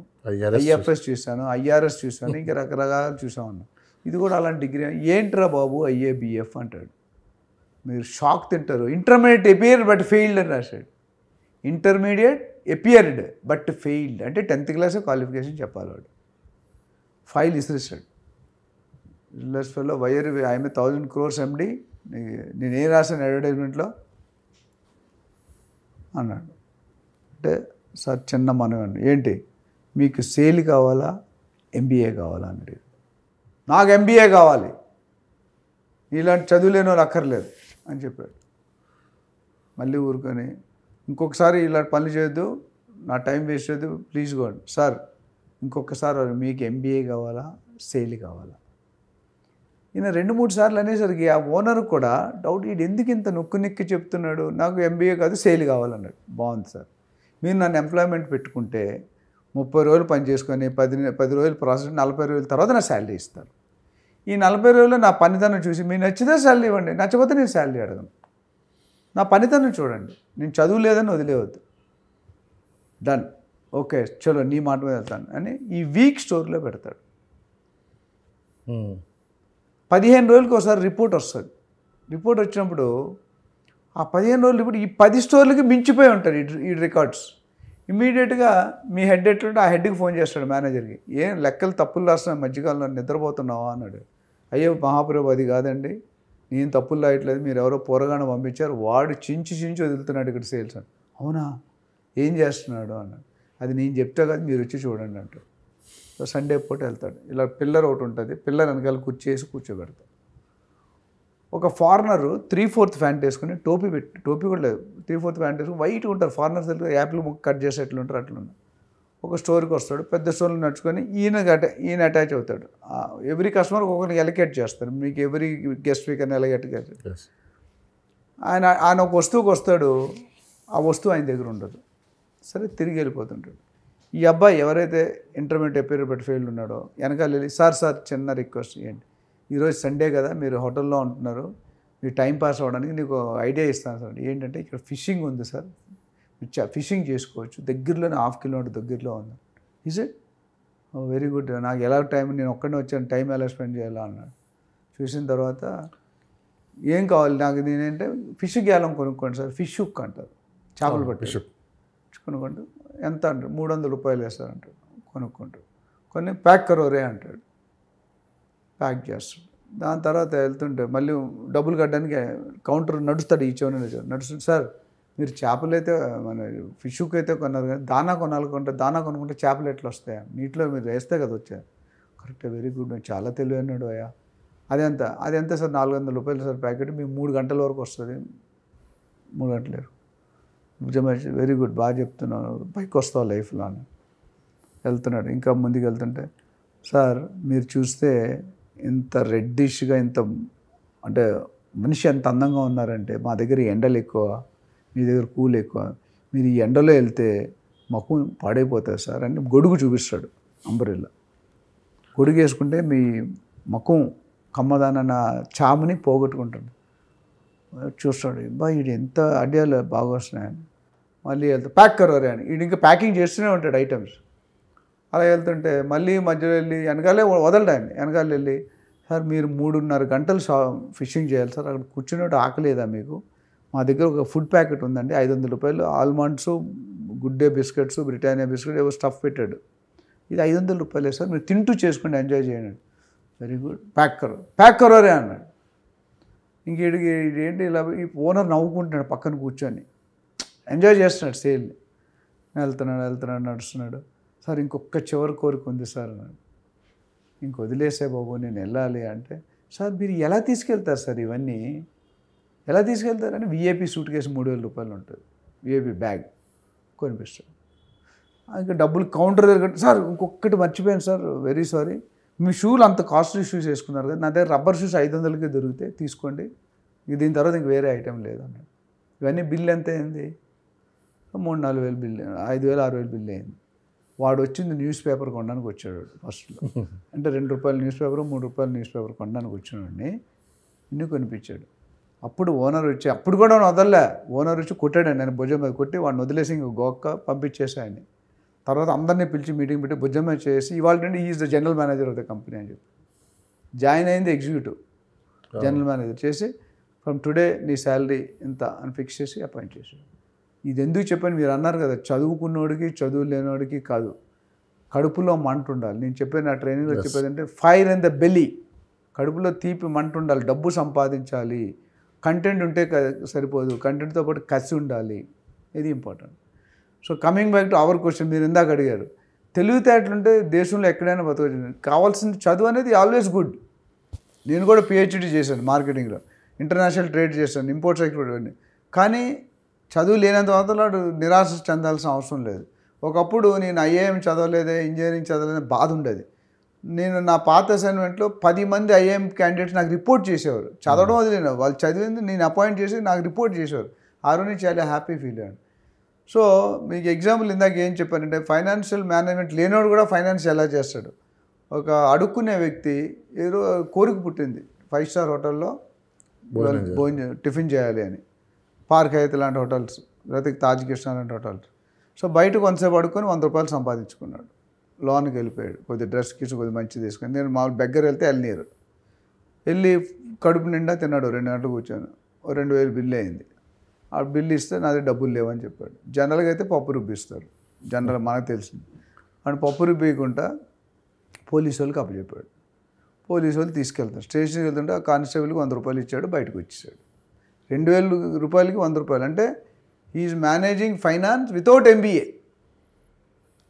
IFS చూశాను, IRS చూశాను, ఇంకా రకరకాలు చూసామన్నా. ఇది కూడా అలాంటి డిగ్రీ. ఏంట్రా బాబు IABF అంటాడు. మీరు షాక్ తింటారు. ఇంటర్మీడియట్ ఎపియర్డ్ బట్ ఫెయిల్డ్ అని రాశాడు. ఇంటర్మీడియట్ ఎపియర్డ్ బట్ ఫెయిల్డ్ అంటే 10th క్లాస్ క్వాలిఫికేషన్ చెప్పాలి వాడు. ఫైల్ ఇసిరేస్తాడు. రిలయన్స్ ఫెల్లో వైర్ ఐఎమ్ 1000 crores MD, నేనేం రాశాను అడ్వర్టైజ్మెంట్లో అన్నాడు. అంటే సార్ చిన్న మనవండి, ఏంటి మీకు సేల్ కావాలా MBA కావాలా అన్నాడు. నాకు MBA కావాలి, ఇలాంటి చదువులేని వాళ్ళు అక్కర్లేదు అని చెప్పాడు. మళ్ళీ ఊరుకొని ఇంకొకసారి ఇలాంటి పనులు చేయొద్దు, నా టైం వేస్ట్ చేయొద్దు, ప్లీజ్ గోండి సార్. ఇంకొకసారి మీకు MBA కావాలా సేల్ కావాలా? ఈయన 2-3 సార్లు అనేసరికి ఆ ఓనర్ కూడా డౌట్, ఇది ఎందుకు ఇంత నొక్కి చెప్తున్నాడు, నాకు MBA కాదు సేల్ కావాలన్నాడు. బాగుంది సార్, మీరు నన్ను ఎంప్లాయ్మెంట్ పెట్టుకుంటే 30 రోజులు పని చేసుకొని 10 రోజులు ప్రాసెస్, 40 రోజుల తర్వాత నా శాలరీ ఇస్తారు. ఈ 40 రోజుల్లో నా పనితనం చూసి మీరు నచ్చితే శాలరీ ఇవ్వండి, నచ్చకపోతే నేను శాలరీ అడగను. నా పనితనం చూడండి, నేను చదువు లేదని వదిలేవద్దు. డన్, ఓకే చలో నీ మాట మీద వెళ్తాను అని ఈ వీక్ స్టోర్లో పెడతాడు. 15 రోజులకి ఒకసారి రిపోర్ట్ వస్తుంది. రిపోర్ట్ వచ్చినప్పుడు ఆ 15 రోజులు రిపోర్ట్ ఈ 10 స్టోర్లకి మించిపోయి ఉంటాడు ఈ రికార్డ్స్. ఇమ్మీడియట్గా మీ హెడ్ ఎట్లుంటే ఆ హెడ్కి ఫోన్ చేస్తాడు మేనేజర్కి. ఏం లెక్కలు తప్పులు రాస్తున్నా మధ్యకాలంలో నిద్రపోతున్నావా అన్నాడు. అయ్యో మహాప్రభు అది కాదండి, నేను తప్పులు రాయట్లేదు, మీరు ఎవరో పోరగానే పంపించారు, వాడు చించి వదులుతున్నాడు ఇక్కడ సేల్స్ అని. అవునా, ఏం చేస్తున్నాడు అన్నాడు. అది నేను చెప్తే కదా మీరు వచ్చి చూడండి అంటాడు. సో సండే పూట వెళ్తాడు. ఇలా పిల్లర్ ఒకటి ఉంటుంది, పిల్లర్ వెనకాల కూర్చేసి కూర్చోబెడతాడు. ఒక ఫారినరు 3/4 ప్యాంట్ వేసుకుని టోపీ కూడా లేదు, 3/4 ప్యాంట్ వేసుకుని వైట్ ఉంటారు ఫారినర్స్, యాపిల్ ముక్క కట్ చేసి ఎట్లుంటారు అట్లున్నారు. ఒక స్టోర్కి వస్తాడు, పెద్ద స్టోర్లో నడుచుకొని ఈయన అటాచ్ అవుతాడు. ఎవ్రీ కస్టమర్కి ఒకరికి ఎలకేట్ చేస్తారు, మీకు ఎవ్రీ గెస్ట్ వీకర్ని ఎలకేట్ చేస్తారు. ఆయన ఒక వస్తువుకి వస్తాడు, ఆ వస్తువు ఆయన దగ్గర ఉండదు. సరే తిరిగి వెళ్ళిపోతుంటాడు. ఈ అబ్బాయి ఎవరైతే ఇంటర్మీడియట్ అపీరియడ్ బట్టి ఫెయిల్ ఉన్నాడో వెనకాల వెళ్ళి సార్ చిన్న రిక్వెస్ట్ చేయండి, ఈరోజు సండే కదా మీరు హోటల్లో ఉంటున్నారు, మీరు టైం పాస్ అవ్వడానికి నీకు ఐడియా ఇస్తాను సార్. ఏంటంటే ఇక్కడ ఫిషింగ్ ఉంది సార్, ఫిషింగ్ చేసుకోవచ్చు, దగ్గరలోనే 1/2 కిలోమీటర్ దగ్గరలో ఉంది. ఈజ్ ఇట్ వెరీ గుడ్, నాకు ఎలా టైం, నేను ఒక్కడే వచ్చాను, టైం ఎలా స్పెండ్ చేయాలా అన్నాడు. చూసిన తర్వాత ఏం కావాలి నాకు, నేనంటే ఫిష్ గ్యాలం కొనుక్కోండి సార్, ఫిష్ హుక్ అంటారు, చేపలు పట్టి కొనుక్కోండి, ఎంత అంటారు, 300 రూపాయలు వేస్తారంటాడు. కొనుక్కుంటాడు, కొన్ని ప్యాక్ కరోరే అంటాడు, ప్యాక్ చేస్తాడు. దాని తర్వాత వెళ్తుంటే మళ్ళీ డబ్బులు కట్టడానికి కౌంటర్ నడుస్తాడు, ఈ చెవుని నడుస్తుంది. సార్ మీరు చేపలు అయితే మన ఫిష్కి అయితే కొన్నారు కానీ దానా కొనాలనుకుంటే దానా కొనుక్కుంటే చేపలు ఎట్లా వస్తాయా, నీటిలో మీరు వేస్తే కదా వచ్చాయి. కరెక్ట్, వెరీ గుడ్, నేను చాలా తెలివైనాడు అయ్యా. అది ఎంత సార్, 400 రూపాయలు సార్ ప్యాకెట్, మీకు 3 గంటల వరకు వస్తుంది. 3 గంటలేరు, వెరీ గుడ్, బాగా చెప్తున్నాను, పైకి వస్తావు లైఫ్లో అని వెళ్తున్నాడు. ఇంకా ముందుకు వెళ్తుంటే సార్ మీరు చూస్తే ఇంత రెడ్డిష్గా, ఇంత అంటే మనిషి ఎంత అందంగా ఉన్నారంటే, మా దగ్గర ఎండలు ఎక్కువ, మీ దగ్గర కూల్ ఎక్కువ, మీరు ఈ ఎండలో వెళ్తే మక్కువ పాడైపోతుంది సార్ అని గొడుగు చూపిస్తాడు. అంబ్రెల్లా గొడుగు వేసుకుంటే మీ మక్కువ కమ్మదానన్న చాముని పోగొట్టుకుంటాడు. చూస్తాడు, బా వీడు ఎంత ఐడియాలు బాగా వస్తున్నాయని. మళ్ళీ వెళ్తే ప్యాక్ కరోరే అని, వీడు ఇంకా ప్యాకింగ్ చేస్తూనే ఉంటాడు ఐటమ్స్. అలా వెళ్తుంటే మళ్ళీ మధ్యలో వెళ్ళి వెనకాలే వదలడాన్ని, వెనకాల వెళ్ళి సార్ మీరు 3.5 గంటలు ఫిషింగ్ చేయాలి సార్, అక్కడ కూర్చున్నట్టు ఆకలేదా మీకు, మా దగ్గర ఒక ఫుడ్ ప్యాకెట్ ఉందండి, 500 రూపాయలు, almonds, good day biscuits, Britannia biscuit ఏవో స్టఫ్ పెట్టాడు, ఇది 500 రూపాయలే సార్, మీరు తింటూ చేసుకుంటే ఎంజాయ్ చేయండి. వెరీ గుడ్, ప్యాక్ కరోరే అన్నాడు. ఇంక ఏంటి ఇలా, ఈ ఓనర్ నవ్వుకుంటున్నాడు పక్కన కూర్చొని, ఎంజాయ్ చేస్తున్నాడు సేల్ని. వెళ్తున్నాడు నడుస్తున్నాడు. సార్ ఇంకొక చివరి కోరిక ఉంది సార్ అన్నాడు. ఇంక వదిలేసే బాబు నేను వెళ్ళాలి అంటే, సార్ మీరు ఎలా తీసుకెళ్తారు సార్ ఇవన్నీ, ఎలా తీసుకెళ్తారని, విఐపి సూట్ కేసు 3000 రూపాయలు ఉంటుంది, విఐపి బ్యాగ్ కొనిపిస్తాడు. ఇంకా డబ్బులు కౌంటర్ దగ్గర, సార్ ఇంకొకటి మర్చిపోయాను సార్, వెరీ సారీ, మీ షూలు అంత కాస్ట్లీ షూస్ వేసుకున్నారు కదా, నా దగ్గర రబ్బర్ షూస్ 500కే దొరికితే తీసుకోండి, దీని తర్వాత ఇంక వేరే ఐటెం లేదు అన్నాడు. ఇవన్నీ బిల్ ఎంత అయింది, 3-4 వేలు బిల్, 5,000-6,000 బిల్ అయింది. వాడు వచ్చింది న్యూస్ పేపర్ కొనడానికి వచ్చాడు ఫస్ట్లో, అంటే 2 రూపాయలు న్యూస్ పేపర్, 3 రూపాయలు న్యూస్ పేపర్ కొనడానికి వచ్చినవాడిని ఇన్ని కొనిపించాడు. అప్పుడు ఓనర్ వచ్చి, అప్పుడు కూడా వదలలే, ఓనర్ వచ్చి కొట్టాడండి, నేను భుజం మీద కొట్టి వాడిని వదిలేసి ఇంక గోక్క పంపించేసాయని. తర్వాత అందరినీ పిలిచి మీటింగ్ పెట్టి భుజం మీద చేసి, ఇవాళ నుండి is the general manager of the company అని చెప్పి జాయిన్ అయింది, ఎగ్జిక్యూటివ్ జనరల్ మేనేజర్ చేసి, ఫ్రమ్ టుడే నీ శాలరీ ఇంత అని ఫిక్స్ చేసి అపాయింట్ చేశాడు. ఇది ఎందుకు చెప్పాను, మీరు అన్నారు కదా చదువుకున్నోడికి చదువు లేనివాడికి కాదు, కడుపులో మంట ఉండాలి. నేను చెప్పాను నా ట్రైనింగ్లో చెప్పేదంటే ఫైర్ ఇన్ ద బెల్లీ, కడుపులో తీపి మంట ఉండాలి, డబ్బు సంపాదించాలి, కంటెంట్ ఉంటే సరిపోదు, కంటెంట్తో పాటు కసి ఉండాలి, ఇది important. So coming back to our question, మీరు ఇందాక అడిగారు, తెలివితేటలుంటే దేశంలో ఎక్కడైనా బతకచ్చు. కావాల్సింది చదువు అనేది ఆల్వేస్ గుడ్. నేను కూడా పిహెచ్డి చేశాను మార్కెటింగ్లో, ఇంటర్నేషనల్ ట్రేడ్ చేశాను, ఇంపోర్ట్స్ ఎక్స్పోర్ట్ అన్నీ. కానీ చదువు లేనంత మాత్రం నిరాశ చెందాల్సిన అవసరం లేదు. ఒకప్పుడు నేను ఐఏఎం చదవలేదే, ఇంజనీరింగ్ చదవలేదే బాధ ఉండేది. నేను నా పాత అసైన్మెంట్లో 10 మంది ఐఏఎం క్యాండిడేట్స్ నాకు రిపోర్ట్ చేసేవారు, చదవడం వదిలేను, వాళ్ళు చదివింది నేను అపాయింట్ చేసి నాకు రిపోర్ట్ చేసేవారు. ఆ రోజు నేను చాలా హ్యాపీ ఫీల్ అయ్యాను. సో మీకు ఎగ్జాంపుల్ ఇందాక ఏం చెప్పానంటే, ఫైనాన్షియల్ మేనేజ్మెంట్ లేనివాడు కూడా ఫైనాన్స్ ఎలా చేస్తాడు. ఒక అడుక్కునే వ్యక్తి ఏదో కోరిక పుట్టింది, 5 స్టార్ హోటల్లో భోజనం టిఫిన్ చేయాలి అని, పార్క్ హైత్ లాంటి హోటల్స్, లేకపోతే తాజ్ కృష్ణ లాంటి హోటల్స్. సో బయట కొంతసేపు అడుక్కొని 100 రూపాయలు సంపాదించుకున్నాడు, లోన్కి వెళ్ళిపోయాడు, కొద్ది డ్రెస్కి కొద్ది మంచి తీసుకొని. నేను మామూలు బెగ్గర వెళ్తే వెళ్ళి కడుపు నిండా తిన్నాడు, 2 గంటలు కూర్చొని, 2,000 బిల్లు అయింది. ఆ బిల్లు ఇస్తే నాది డబ్బులు లేవని చెప్పాడు. జనరల్గా అయితే పప్పు రుబ్బిస్తారు, జనరల్ మనకు తెలిసింది. అండ్ పప్పు రుబ్బియకుండా పోలీసు వాళ్ళకి అప్పచెప్పాడు. పోలీసు వాళ్ళు తీసుకెళ్తారు, స్టేషన్కి వెళ్తుంటే ఆ కానిస్టేబుల్కి 100 రూపాయలు ఇచ్చాడు, బయటకు వచ్చేసాడు. 2,000 రూపాయలకి 100 రూపాయలు అంటే he is managing finance without MBA.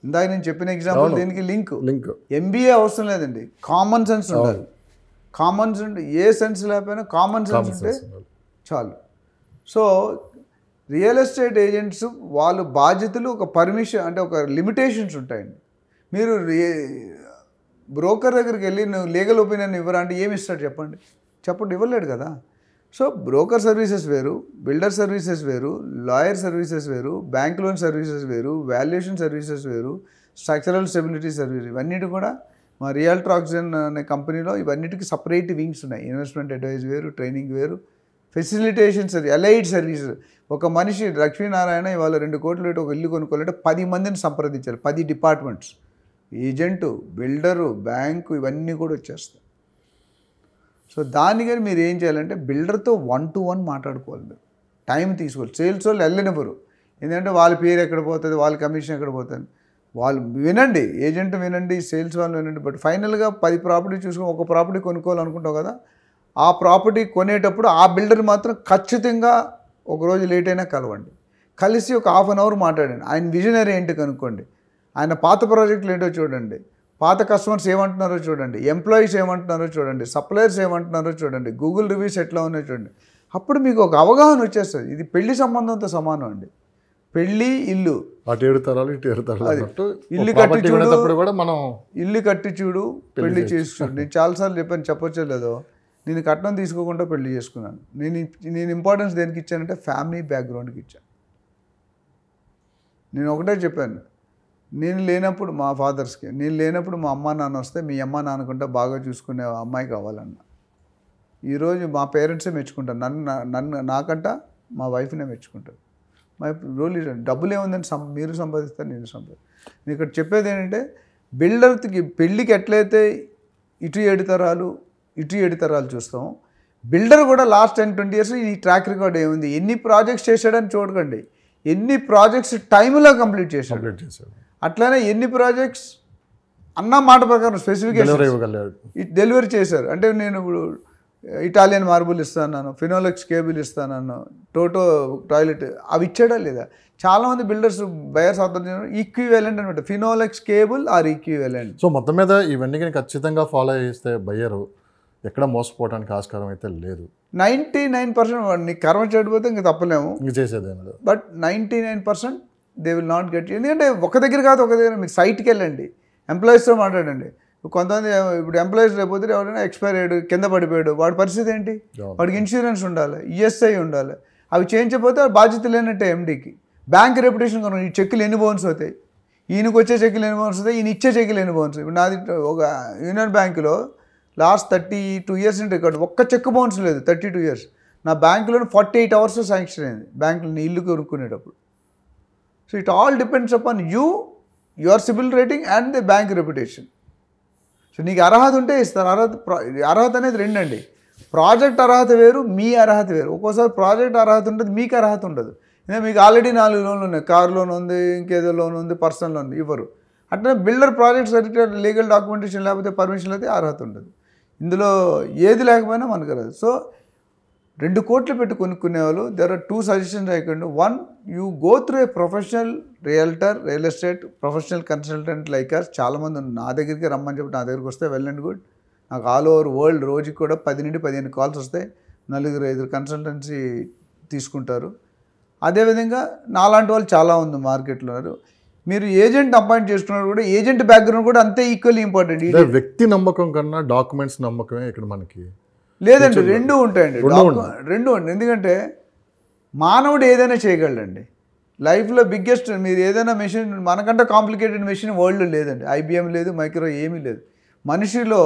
ఇందాక నేను చెప్పిన ఎగ్జాంపుల్ దీనికి లింక్ ఎంబీఏ అవసరం లేదండి, కామన్ సెన్స్ ఉండాలి. కామన్ సెన్స్ ఏ సెన్స్ లేకపోయినా కామన్ సెన్స్ ఉంటే చాలు. సో రియల్ ఎస్టేట్ ఏజెంట్స్ వాళ్ళు బాధ్యతలు ఒక పర్మిషన్ అంటే ఒక లిమిటేషన్స్ ఉంటాయండి. మీరు బ్రోకర్ దగ్గరికి వెళ్ళి నువ్వు లీగల్ ఒపీనియన్ ఇవ్వరా అంటే ఏమి ఇస్తాడు చెప్పండి, ఇవ్వలేడు కదా. సో బ్రోకర్ సర్వీసెస్ వేరు, బిల్డర్ సర్వీసెస్ వేరు, లాయర్ సర్వీసెస్ వేరు, బ్యాంక్ లోన్ సర్వీసెస్ వేరు, వాల్యుయేషన్ సర్వీసెస్ వేరు, స్ట్రక్చరల్ స్టెబిలిటీ సర్వీస్, ఇవన్నిటి కూడా మా రియల్టర్ ఆక్సిజన్ అనే కంపెనీలో ఇవన్నిటికీ సపరేట్ వింగ్స్ ఉన్నాయి. ఇన్వెస్ట్మెంట్ అడ్వైజ్ వేరు, ట్రైనింగ్ వేరు, ఫెసిలిటేషన్ అలైడ్ సర్వీసెస్. ఒక మనిషి లక్ష్మీనారాయణ ఇవాళ 2 కోట్లు పెట్టి ఒక ఇల్లు కొనుక్కోవాలంటే 10 మందిని సంప్రదించాలి, 10 డిపార్ట్మెంట్స్, ఏజెంటు, బిల్డరు, బ్యాంకు, ఇవన్నీ కూడా వచ్చేస్తాయి. సో దానికని మీరు ఏం చేయాలంటే బిల్డర్తో 1-to-1 మాట్లాడుకోవాలి. మీరు టైం తీసుకోవాలి. సేల్స్ వాళ్ళు వెళ్ళనివ్వరు, ఎందుకంటే వాళ్ళ పేరు ఎక్కడ పోతుంది, వాళ్ళ కమిషన్ ఎక్కడ పోతుంది. వాళ్ళు వినండి, ఏజెంట్ వినండి, సేల్స్ వాళ్ళు వినండి. బట్ ఫైనల్గా 10 ప్రాపర్టీ చూసుకొని ఒక ప్రాపర్టీ కొనుక్కోవాలనుకుంటావు కదా, ఆ ప్రాపర్టీ కొనేటప్పుడు ఆ బిల్డర్ మాత్రం ఖచ్చితంగా ఒకరోజు లేట్ అయినా కలవండి. కలిసి ఒక ½ అన్ అవర్ మాట్లాడండి. ఆయన విజనరీ ఏంటి కనుక్కోండి, ఆయన పాత ప్రాజెక్టులు ఏంటో చూడండి, పాత కస్టమర్స్ ఏమంటున్నారో చూడండి, ఎంప్లాయీస్ ఏమంటున్నారో చూడండి, సప్లయర్స్ ఏమంటున్నారో చూడండి, గూగుల్ రివ్యూస్ ఎట్లా ఉన్నాయో చూడండి. అప్పుడు మీకు ఒక అవగాహన వచ్చేస్తుంది. ఇది పెళ్లి సంబంధంతో సమానం అండి. పెళ్ళి, ఇల్లు, అటు 7 తరాలు ఇటు 7 తరాలు అన్నట్టు. ఇల్లు కట్టి చూడు, కూడా మనం ఇల్లు కట్టి చూడు, పెళ్లి చేసి చూడు. నేను చాలాసార్లు చెప్పాను, చెప్పొచ్చో లేదో, నేను కట్నం తీసుకోకుండా పెళ్లి చేసుకున్నాను. నేను ఇంపార్టెన్స్ దేనికి ఇచ్చానంటే ఫ్యామిలీ బ్యాక్గ్రౌండ్కి ఇచ్చాను. నేను ఒకటే చెప్పాను, నేను లేనప్పుడు మా ఫాదర్స్కి, నేను లేనప్పుడు మా అమ్మ నాన్న వస్తే మీ అమ్మ నాన్నకుంటే బాగా చూసుకునే అమ్మాయి కావాలన్న. ఈరోజు మా పేరెంట్సే మెచ్చుకుంటారు నన్ను నాకంట మా వైఫ్నే మెచ్చుకుంటారు. మా రోల్ డబ్బులు ఏముందని మీరు సంపాదిస్తారు, నేను సంపాదిస్తాను. నేను ఇక్కడ చెప్పేది ఏంటంటే బిల్డర్కి పెళ్ళికి ఎట్లయితే ఇటు 7 తరాలు ఇటు 7 తరాలు చూస్తాం, బిల్డర్ కూడా లాస్ట్ 10-20 ఇయర్స్ ఈ ట్రాక్ రికార్డ్ ఏముంది, ఎన్ని ప్రాజెక్ట్స్ చేశాడని చూడకండి, ఎన్ని ప్రాజెక్ట్స్ టైంలో కంప్లీట్ చేశాడు, అట్లానే ఎన్ని ప్రాజెక్ట్స్ అన్న మాట ప్రకారం స్పెసిఫికేషన్ డెలివరీ చేశారు. అంటే నేను ఇప్పుడు ఇటాలియన్ మార్బుల్ ఇస్తాను, ఫినోలెక్స్ కేబుల్ ఇస్తాను, టోటో టాయిలెట్, అవి ఇచ్చాడా లేదా? చాలామంది బిల్డర్స్ బయర్స్ అవుతారు ఈక్వివలెంట్ అనమాట, Finolex cable are equivalent. So మొత్తం మీద ఇవన్నీ కానీ ఖచ్చితంగా ఫాలో చేస్తే బయ్యరు ఎక్కడ మోసపోవడానికి ఆస్కారం అయితే లేదు. 99% నీకు కర్మ చెడిపోతే ఇంక తప్పలేము, ఇంక చేసేదేం లేదు. But 99% they will not get. ఎందుకంటే ఒక దగ్గర కాదు, ఒక దగ్గర మీరు సైట్కి వెళ్ళండి, ఎంప్లాయీస్తో మాట్లాడండి. కొంతమంది ఇప్పుడు ఎంప్లాయీస్ లేకపోతే ఎవరైనా ఎక్స్పైర్ అయ్యాడు, కింద పడిపోయాడు, వాడి పరిస్థితి ఏంటి? వాడికి ఇన్సూరెన్స్ ఉండాలి, ఈఎస్ఐ ఉండాలి, అవి చేయించకపోతే బాధ్యత లేనట్టే ఎండీకి. బ్యాంక్ రెప్యుటేషన్ కొను, ఈ చెక్కులు ఎన్ని బౌన్స్ అవుతాయి, ఈయనకు వచ్చే చెక్కులు ఎన్ని బౌన్స్ అవుతాయి, ఈయన ఇచ్చే చెక్కులు ఎన్ని బౌన్స్. ఇప్పుడు నాది ఒక యూనియన్ బ్యాంకులో లాస్ట్ 32 ఇయర్స్ రికార్డు, ఒక్క చెక్ బౌన్స్ లేదు 32 ఇయర్స్. నా బ్యాంకులో 48 hours శాంక్షన్ అయింది బ్యాంకులో ఇల్లు కొనుక్కునేటప్పుడు. So it all depends upon your CIBIL rating and the bank reputation. So నీకు అర్హత ఉంటే ఇస్తారు. అర్హత అనేది 2 అండి, ప్రాజెక్ట్ అర్హత వేరు, మీ అర్హత వేరు. ఒక్కోసారి ప్రాజెక్ట్ అర్హత ఉంటుంది, మీకు అర్హత ఉండదు. మీకు ఆల్రెడీ 4 లోన్లు ఉన్నాయి, కార్ లోన్ ఉంది, ఇంకేదో లోన్ ఉంది, పర్సనల్ లోన్ ఇవ్వరు. అట్లనే builder project certificate, legal documentation లేకపోతే పర్మిషన్ అయితే అర్హత ఉండదు. ఇందులో ఏది లేకపోయినా మనకు రాదు. సో 2 కోట్లు పెట్టి కొనుక్కునే వాళ్ళు, there are 2 suggestions I can do. 1, you go through a professional realtor, real estate professional consultant like us. చాలామంది నా దగ్గరికి రమ్మని చెప్పి నా దగ్గరికి వస్తే వెల్ అండ్ గుడ్. నాకు ఆల్ ఓవర్ వరల్డ్ రోజుకి కూడా 10 నుండి 15 కాల్స్ వస్తాయి, 4-5 కన్సల్టెన్సీ తీసుకుంటారు. అదేవిధంగా నాలాంటి వాళ్ళు చాలా ఉంది మార్కెట్లో ఉన్నారు. మీరు ఏజెంట్ అపాయింట్ చేసుకున్నారు కూడా ఏజెంట్ బ్యాక్గ్రౌండ్ కూడా అంతే ఈక్వల్లీ ఇంపార్టెంట్. వ్యక్తి నమ్మకం కన్నా డాక్యుమెంట్స్ నమ్మకమే ఇక్కడ మనకి లేదండి, 2 ఉంటాయండి, 2 అండి. ఎందుకంటే మానవుడు ఏదైనా చేయగలడండి లైఫ్లో. బిగ్గెస్ట్ మీరు ఏదైనా మెషిన్, మనకంటే కాంప్లికేటెడ్ మెషిన్ వరల్డ్లో లేదండి. ఐబిఎం లేదు, మైక్రో ఏమీ లేదు. మనిషిలో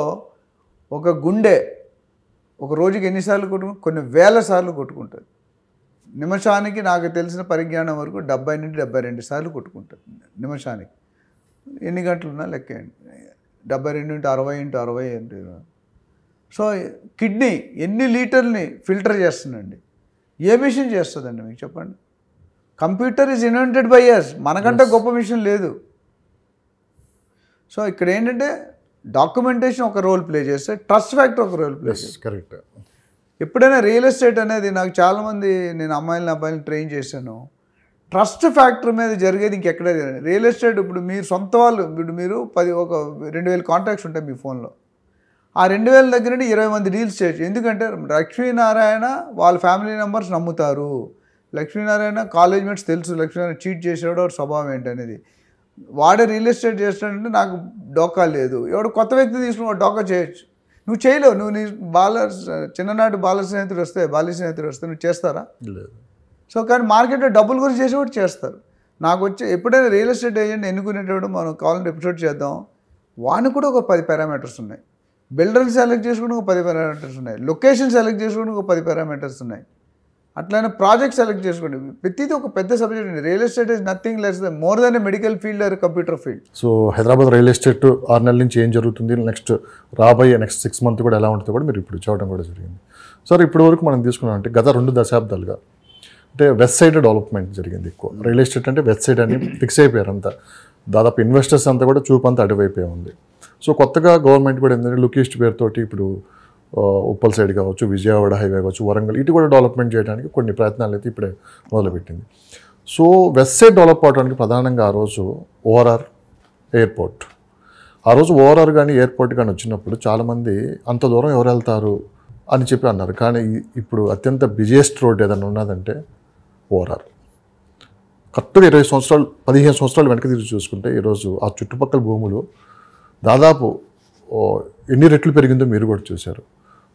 ఒక గుండె ఒక రోజుకి ఎన్నిసార్లు కొన్ని వేల సార్లు కొట్టుకుంటుంది. నిమిషానికి నాకు తెలిసిన పరిజ్ఞానం వరకు 70 నుండి 72 సార్లు కొట్టుకుంటుంది నిమిషానికి. ఎన్ని గంటలున్నా లెక్కేయండి, 72 × 60 × 60 అంటే. సో కిడ్నీ ఎన్ని లీటర్ని ఫిల్టర్ చేస్తుందండి, ఏ మిషన్ చేస్తుందండి మీకు చెప్పండి? Computer is invented by us, మనకంటే గొప్ప మిషన్ లేదు. సో ఇక్కడ ఏంటంటే డాక్యుమెంటేషన్ ఒక రోల్ ప్లే చేస్తే, ట్రస్ట్ ఫ్యాక్టర్ ఒక రోల్ ప్లే చేస్తే. కరెక్ట్. ఎప్పుడైనా రియల్ ఎస్టేట్ అనేది నాకు చాలామంది, నేను అబ్బాయిని ట్రైన్ చేశాను, ట్రస్ట్ ఫ్యాక్టర్ మీద జరిగేది ఇంకెక్కడ రియల్ ఎస్టేట్. ఇప్పుడు మీరు సొంత వాళ్ళు, ఇప్పుడు మీరు 2,000 కాంటాక్ట్స్ ఉంటాయి మీ ఫోన్లో, ఆ 2,000 దగ్గర నుండి 20 మంది డీల్స్ చేయొచ్చు. ఎందుకంటే లక్ష్మీనారాయణ వాళ్ళ ఫ్యామిలీ మెంబర్స్ నమ్ముతారు, లక్ష్మీనారాయణ కాలేజ్ మేట్స్ తెలుసు లక్ష్మీనారాయణ చీట్ చేసేవాడు, వాడు స్వభావం ఏంటనేది. వాడే రియల్ ఎస్టేట్ చేస్తాడంటే నాకు డోకా లేదు. ఎవడు కొత్త వ్యక్తి తీసుకుని వాడు డోకా చేయొచ్చు. నువ్వు చేయలేవు. నువ్వు నీ చిన్ననాటి బాల స్నేహితుడు వస్తే నువ్వు చేస్తారా? లేదు. సో కానీ మార్కెట్లో డబ్బులు గురించి చేసేవాడు చేస్తారు. నాకు వచ్చి ఎప్పుడైనా రియల్ ఎస్టేట్ ఏజెంట్ ఎన్నుకునేటప్పుడు మనం కావాలంటే ఎపిసోడ్ చేద్దాం. వానికి కూడా ఒక 10 పారామీటర్స్ ఉన్నాయి. బిల్డర్ని సెలెక్ట్ చేసుకుని ఒక 10 పారామీటర్స్ ఉన్నాయి. లొకేషన్ సెలెక్ట్ చేసుకుని ఒక 10 పారామీటర్స్ ఉన్నాయి. అట్లనే ప్రాజెక్ట్ సెలెక్ట్ చేసుకోండి. ప్రతిదీ ఒక పెద్ద సబ్జెక్ట్ ఉంది. Real estate is nothing less than more than a medical field or computer field. So Hyderabad real estate 6 నెలల నుంచి ఏం జరుగుతుంది, నెక్స్ట్ రాబోయే నెక్స్ట్ 6 మంత్ కూడా ఎలా ఉంటుందో కూడా మీరు ఇప్పుడు చూడడం కూడా జరిగింది. సార్ ఇప్పటి వరకు మనం తీసుకున్నాం అంటే గత 2 దశాబ్దాలుగా అంటే వెస్ట్ సైడ్ డెవలప్మెంట్ జరిగింది ఎక్కువ. రియల్ ఎస్టేట్ అంటే వెస్ట్ సైడ్ అని ఫిక్స్ అయిపోయారు అంతా. దాదాపు ఇన్వెస్టర్స్ అంతా కూడా చూపంతా అటువైపే ఉంది. సో కొత్తగా గవర్నమెంట్ కూడా ఏంటంటే లుక్ ఈస్ట్ పేరుతోటి ఇప్పుడు ఉప్పల్ సైడ్ కావచ్చు, విజయవాడ హైవే కావచ్చు, వరంగల్ ఇటు కూడా డెవలప్మెంట్ చేయడానికి కొన్ని ప్రయత్నాలు అయితే ఇప్పుడే మొదలుపెట్టింది. సో వెస్ట్ సైడ్ డెవలప్ అవడానికి ప్రధానంగా ఆ రోజు ఓఆర్ఆర్ ఎయిర్పోర్ట్, ఆ రోజు ఓఆర్ఆర్ కానీ ఎయిర్పోర్ట్ కానీ వచ్చినప్పుడు చాలామంది అంత దూరం ఎవరు వెళ్తారు అని చెప్పి అన్నారు. కానీ ఇప్పుడు అత్యంత బిజియెస్ట్ రోడ్ ఏదైనా ఉన్నదంటే ఓఆర్ఆర్. కరెక్ట్గా 20 సంవత్సరాలు 15 సంవత్సరాలు వెనక తిరిగి చూసుకుంటే ఈరోజు ఆ చుట్టుపక్కల భూములు దాదాపు ఎన్ని రెట్లు పెరిగిందో మీరు కూడా చూశారు.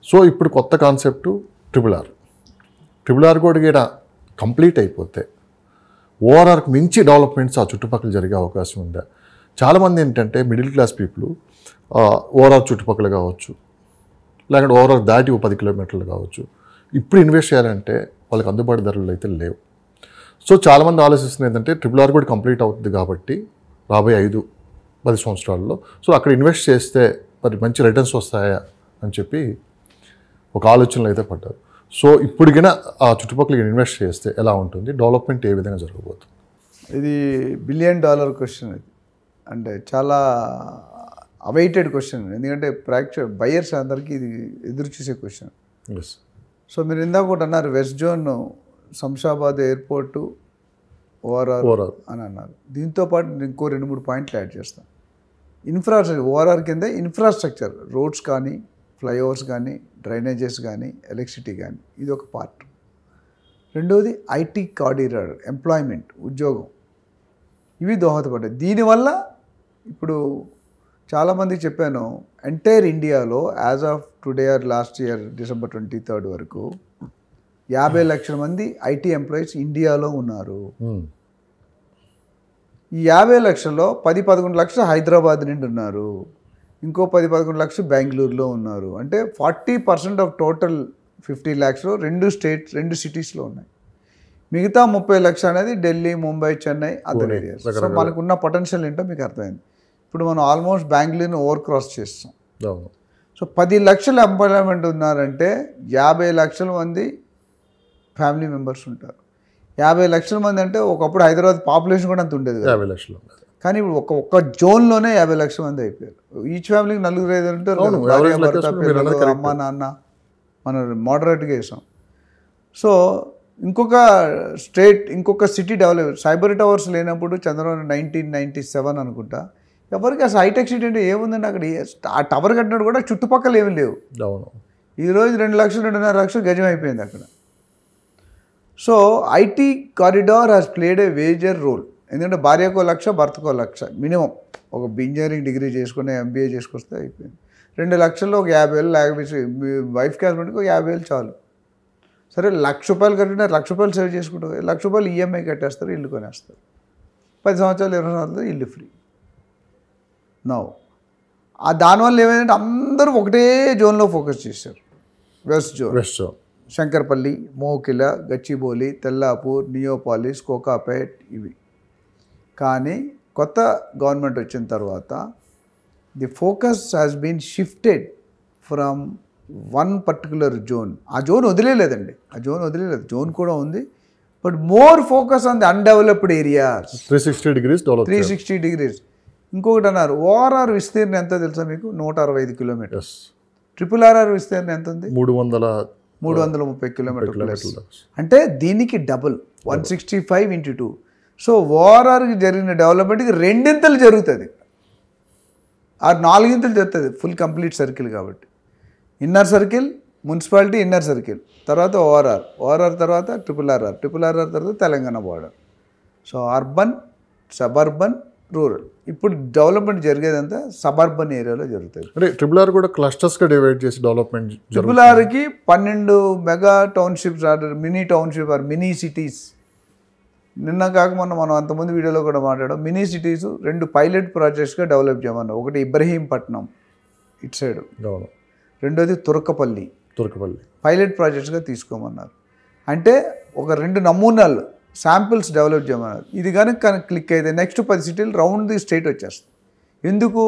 సో ఇప్పుడు కొత్త కాన్సెప్టు ట్రిపుల్ ఆర్ కూడా ఇక్కడ కంప్లీట్ అయిపోతే ఓఆర్ఆర్కి మించి డెవలప్మెంట్స్ ఆ చుట్టుపక్కల జరిగే అవకాశం ఉందా? చాలామంది ఏంటంటే మిడిల్ క్లాస్ పీపుల్ ఓఆర్ఆర్ చుట్టుపక్కల కావచ్చు, లేకుంటే ఓఆర్ఆర్ దాటి 10 కిలోమీటర్లు కావచ్చు, ఇప్పుడు ఇన్వెస్ట్ చేయాలంటే వాళ్ళకి అందుబాటు ధరలు అయితే లేవు. సో చాలామంది ఆలోచిస్తున్నది ఏంటంటే ట్రిపుల్ ఆర్ కూడా కంప్లీట్ అవుతుంది కాబట్టి రాబోయే 5-10 సంవత్సరాల్లో సో అక్కడ ఇన్వెస్ట్ చేస్తే మరి మంచి రిటర్న్స్ వస్తాయా అని చెప్పి ఒక ఆలోచనలు అయితే పడ్డారు. సో ఇప్పటికైనా ఆ చుట్టుపక్కల ఇన్వెస్ట్ చేస్తే ఎలా ఉంటుంది, డెవలప్మెంట్ ఏ విధంగా జరగబోతుంది? ఇది $1 బిలియన్ క్వశ్చన్. ఇది అంటే చాలా అవైటెడ్ క్వశ్చన్. ఎందుకంటే బయర్స్ అందరికీ ఇది ఎదురు చూసే క్వశ్చన్. సో మీరు ఇందాక ఒకటి అన్నారు, west zone Shamshabad airport ORR అని అన్నారు. దీంతోపాటు ఇంకో 2-3 పాయింట్లు యాడ్ చేస్తాను. ఇన్ఫ్రాస్ట్రక్చర్ ఓఆర్ఆర్ కింద ఇన్ఫ్రాస్ట్రక్చర్, రోడ్స్ కానీ, ఫ్లైఓవర్స్ కానీ, డ్రైనేజెస్ కానీ, ఎలక్ట్రిసిటీ కానీ, ఇది ఒక పార్ట్. రెండోది ఐటీ కారిడార్, ఎంప్లాయ్మెంట్, ఉద్యోగం, ఇవి దోహదపడ్డాయి. దీనివల్ల ఇప్పుడు చాలామందికి చెప్పాను, ఎంటైర్ ఇండియాలో as of today or last year December 23 వరకు 50 లక్షల మంది ఐటీ ఎంప్లాయీస్ ఇండియాలో ఉన్నారు. ఈ 50 లక్షల్లో 10-11 లక్షలు హైదరాబాద్ నుండి ఉన్నారు, ఇంకో 10-11 లక్షలు బెంగళూరులో ఉన్నారు. అంటే 40% ఆఫ్ టోటల్ 50 లాక్స్లో 2 సిటీస్లో ఉన్నాయి. మిగతా 30 లక్షలు అనేది Delhi, Mumbai, Chennai, other areas. So మనకున్న పొటెన్షియల్ ఏంటో మీకు అర్థమైంది. ఇప్పుడు మనం ఆల్మోస్ట్ బెంగళూరుని ఓవర్ క్రాస్ చేస్తాం. సో 10 లక్షల ఎంప్లాయ్మెంట్ ఉన్నారంటే 50 లక్షల మంది ఫ్యామిలీ మెంబర్స్ ఉంటారు. 50 లక్షల మంది అంటే ఒకప్పుడు హైదరాబాద్ పాపులేషన్ కూడా అంత ఉండేది, 50 లక్షలు. కానీ ఇప్పుడు ఒక్క జోన్లోనే 50 లక్షల మంది అయిపోయారు. ఈచ్ ఫ్యామిలీకి 4-5 ఉంటారు, అమ్మ నాన్న, మనం మోడరేట్గా వేసాం. సో ఇంకొక సిటీ డెవలప్, సైబర్ టవర్స్ లేనప్పుడు చంద్రబాబు 1997 అనుకుంటా, ఎవరికి అసలు హైటెక్ సిటీ అంటే ఏముందండి అక్కడ? ఆ టవర్ కట్టినట్టు కూడా చుట్టుపక్కల ఏమి లేవు. ఈరోజు 2 లక్షలు 2.5 లక్షలు గజం అయిపోయింది అక్కడ. So IT corridor has played a major role. ఎందుకంటే భార్యకో 1 లక్ష, భర్తకో 1 లక్ష మినిమం. ఒక ఇంజనీరింగ్ డిగ్రీ చేసుకుని MBA చేసుకొస్తే అయిపోయింది. 2 లక్షల్లో ఒక 50,000, లేకపోతే మీ వైఫ్కి హస్బెండ్కి ఒక 50,000 చాలు. సరే ₹1,00,000 కట్టినా ₹1,00,000 సేవ్ చేసుకుంటారు, ₹1,00,000 EMI కట్టేస్తారు, ఇల్లు కొనేస్తారు. 10 సంవత్సరాలు 20 సంవత్సరాలు ఇల్లు ఫ్రీ. దానివల్ల ఏమైందంటే అందరూ ఒకటే జోన్లో ఫోకస్ చేశారు. వెస్ట్ జోన్, శంకర్పల్లి, మోకిల, గచ్చిబౌలి, తెల్లాపూర్, నియోపాలిస్, కోకాపేట్, ఇవి. కానీ కొత్త గవర్నమెంట్ వచ్చిన తర్వాత the focus has been shifted from one particular zone. ఆ జోన్ వదిలేదండి, జోన్ కూడా ఉంది, but more focus on the undeveloped areas. 360 degrees. ఇంకొకటి అన్నారు, ఓఆర్ఆర్ విస్తీర్ణం ఎంత తెలుసా మీకు? 165 కిలోమీటర్స్. RRR విస్తీర్ణం ఎంత ఉంది? 330 కిలోమీటర్లు. అంటే దీనికి డబుల్, 165 × 2. సో ఓఆర్ఆర్కి జరిగిన డెవలప్మెంట్కి 2 జరుగుతుంది, 4 జరుగుతుంది, ఫుల్ కంప్లీట్ సర్కిల్. కాబట్టి inner circle, municipality inner circle, తర్వాత ఓఆర్ఆర్ తర్వాత RRR తర్వాత Telangana border. So urban, suburban, rural. ఇప్పుడు డెవలప్మెంట్ జరిగేదంతా సబర్బన్ ఏరియాలో జరుగుతుంది. అంటే ట్రిపుల్ ఆర్ కూడా క్లస్టర్స్గా డివైడ్ చేసి డెవలప్మెంట్ ట్రిపుల్ ఆర్కి 12 mega townships mini township or mini cities. నిన్న కాక మనం అంతకుముందు వీడియోలో కూడా మాట్లాడాం. మినీ సిటీస్ 2 పైలట్ ప్రాజెక్ట్స్గా డెవలప్ చేయమన్నారు. ఒకటి ఇబ్రహీంపట్నం ఇటు సైడ్, రెండోది తురకపల్లి పైలట్ ప్రాజెక్ట్స్గా తీసుకోమన్నారు. అంటే ఒక 2 నమూనాలు శాంపిల్స్ డెవలప్ చేయమన్నారు. ఇది కనుక క్లిక్ అయితే నెక్స్ట్ 10 సిటీలు రౌండ్ ది స్టేట్ వచ్చేస్తాయి. ఎందుకు?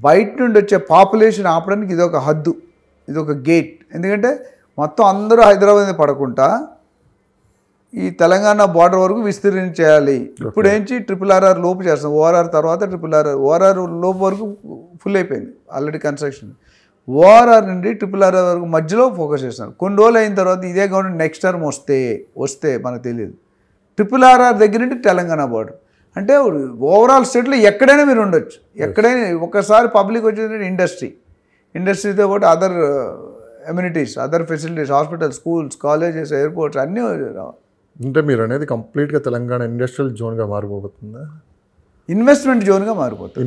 బయట నుండి వచ్చే పాపులేషన్ ఆపడానికి ఇది ఒక హద్దు, ఇది ఒక గేట్. ఎందుకంటే మొత్తం అందరూ హైదరాబాద్ పడకుండా ఈ తెలంగాణ బార్డర్ వరకు విస్తరించేయాలి. ఇప్పుడు ఏంచి RRR లోపు చేస్తాం. ORR తర్వాత ORR లోపు వరకు ఫుల్ అయిపోయింది ఆల్రెడీ కన్స్ట్రక్షన్. ORR నుండి RRR వరకు మధ్యలో ఫోకస్ చేస్తున్నారు. కొన్ని రోజులు అయిన తర్వాత ఇదే గవర్నమెంట్ నెక్స్ట్ టర్మ్ వస్తే మనకు తెలియదు. RRR దగ్గర నుండి తెలంగాణ బార్డర్ అంటే ఓవరాల్ స్టేట్లో ఎక్కడైనా మీరు ఉండొచ్చు. ఎక్కడైనా ఒకసారి పబ్లిక్ వచ్చేది ఇండస్ట్రీతో పాటు other amenities, other facilities, hospitals, schools, colleges, airports అన్నీ రావాలి. అంటే మీరు అనేది కంప్లీట్గా తెలంగాణ ఇండస్ట్రియల్ జోన్గా మారిపోతుందా? ఇన్వెస్ట్మెంట్ జోన్గా మారిపోతుంది.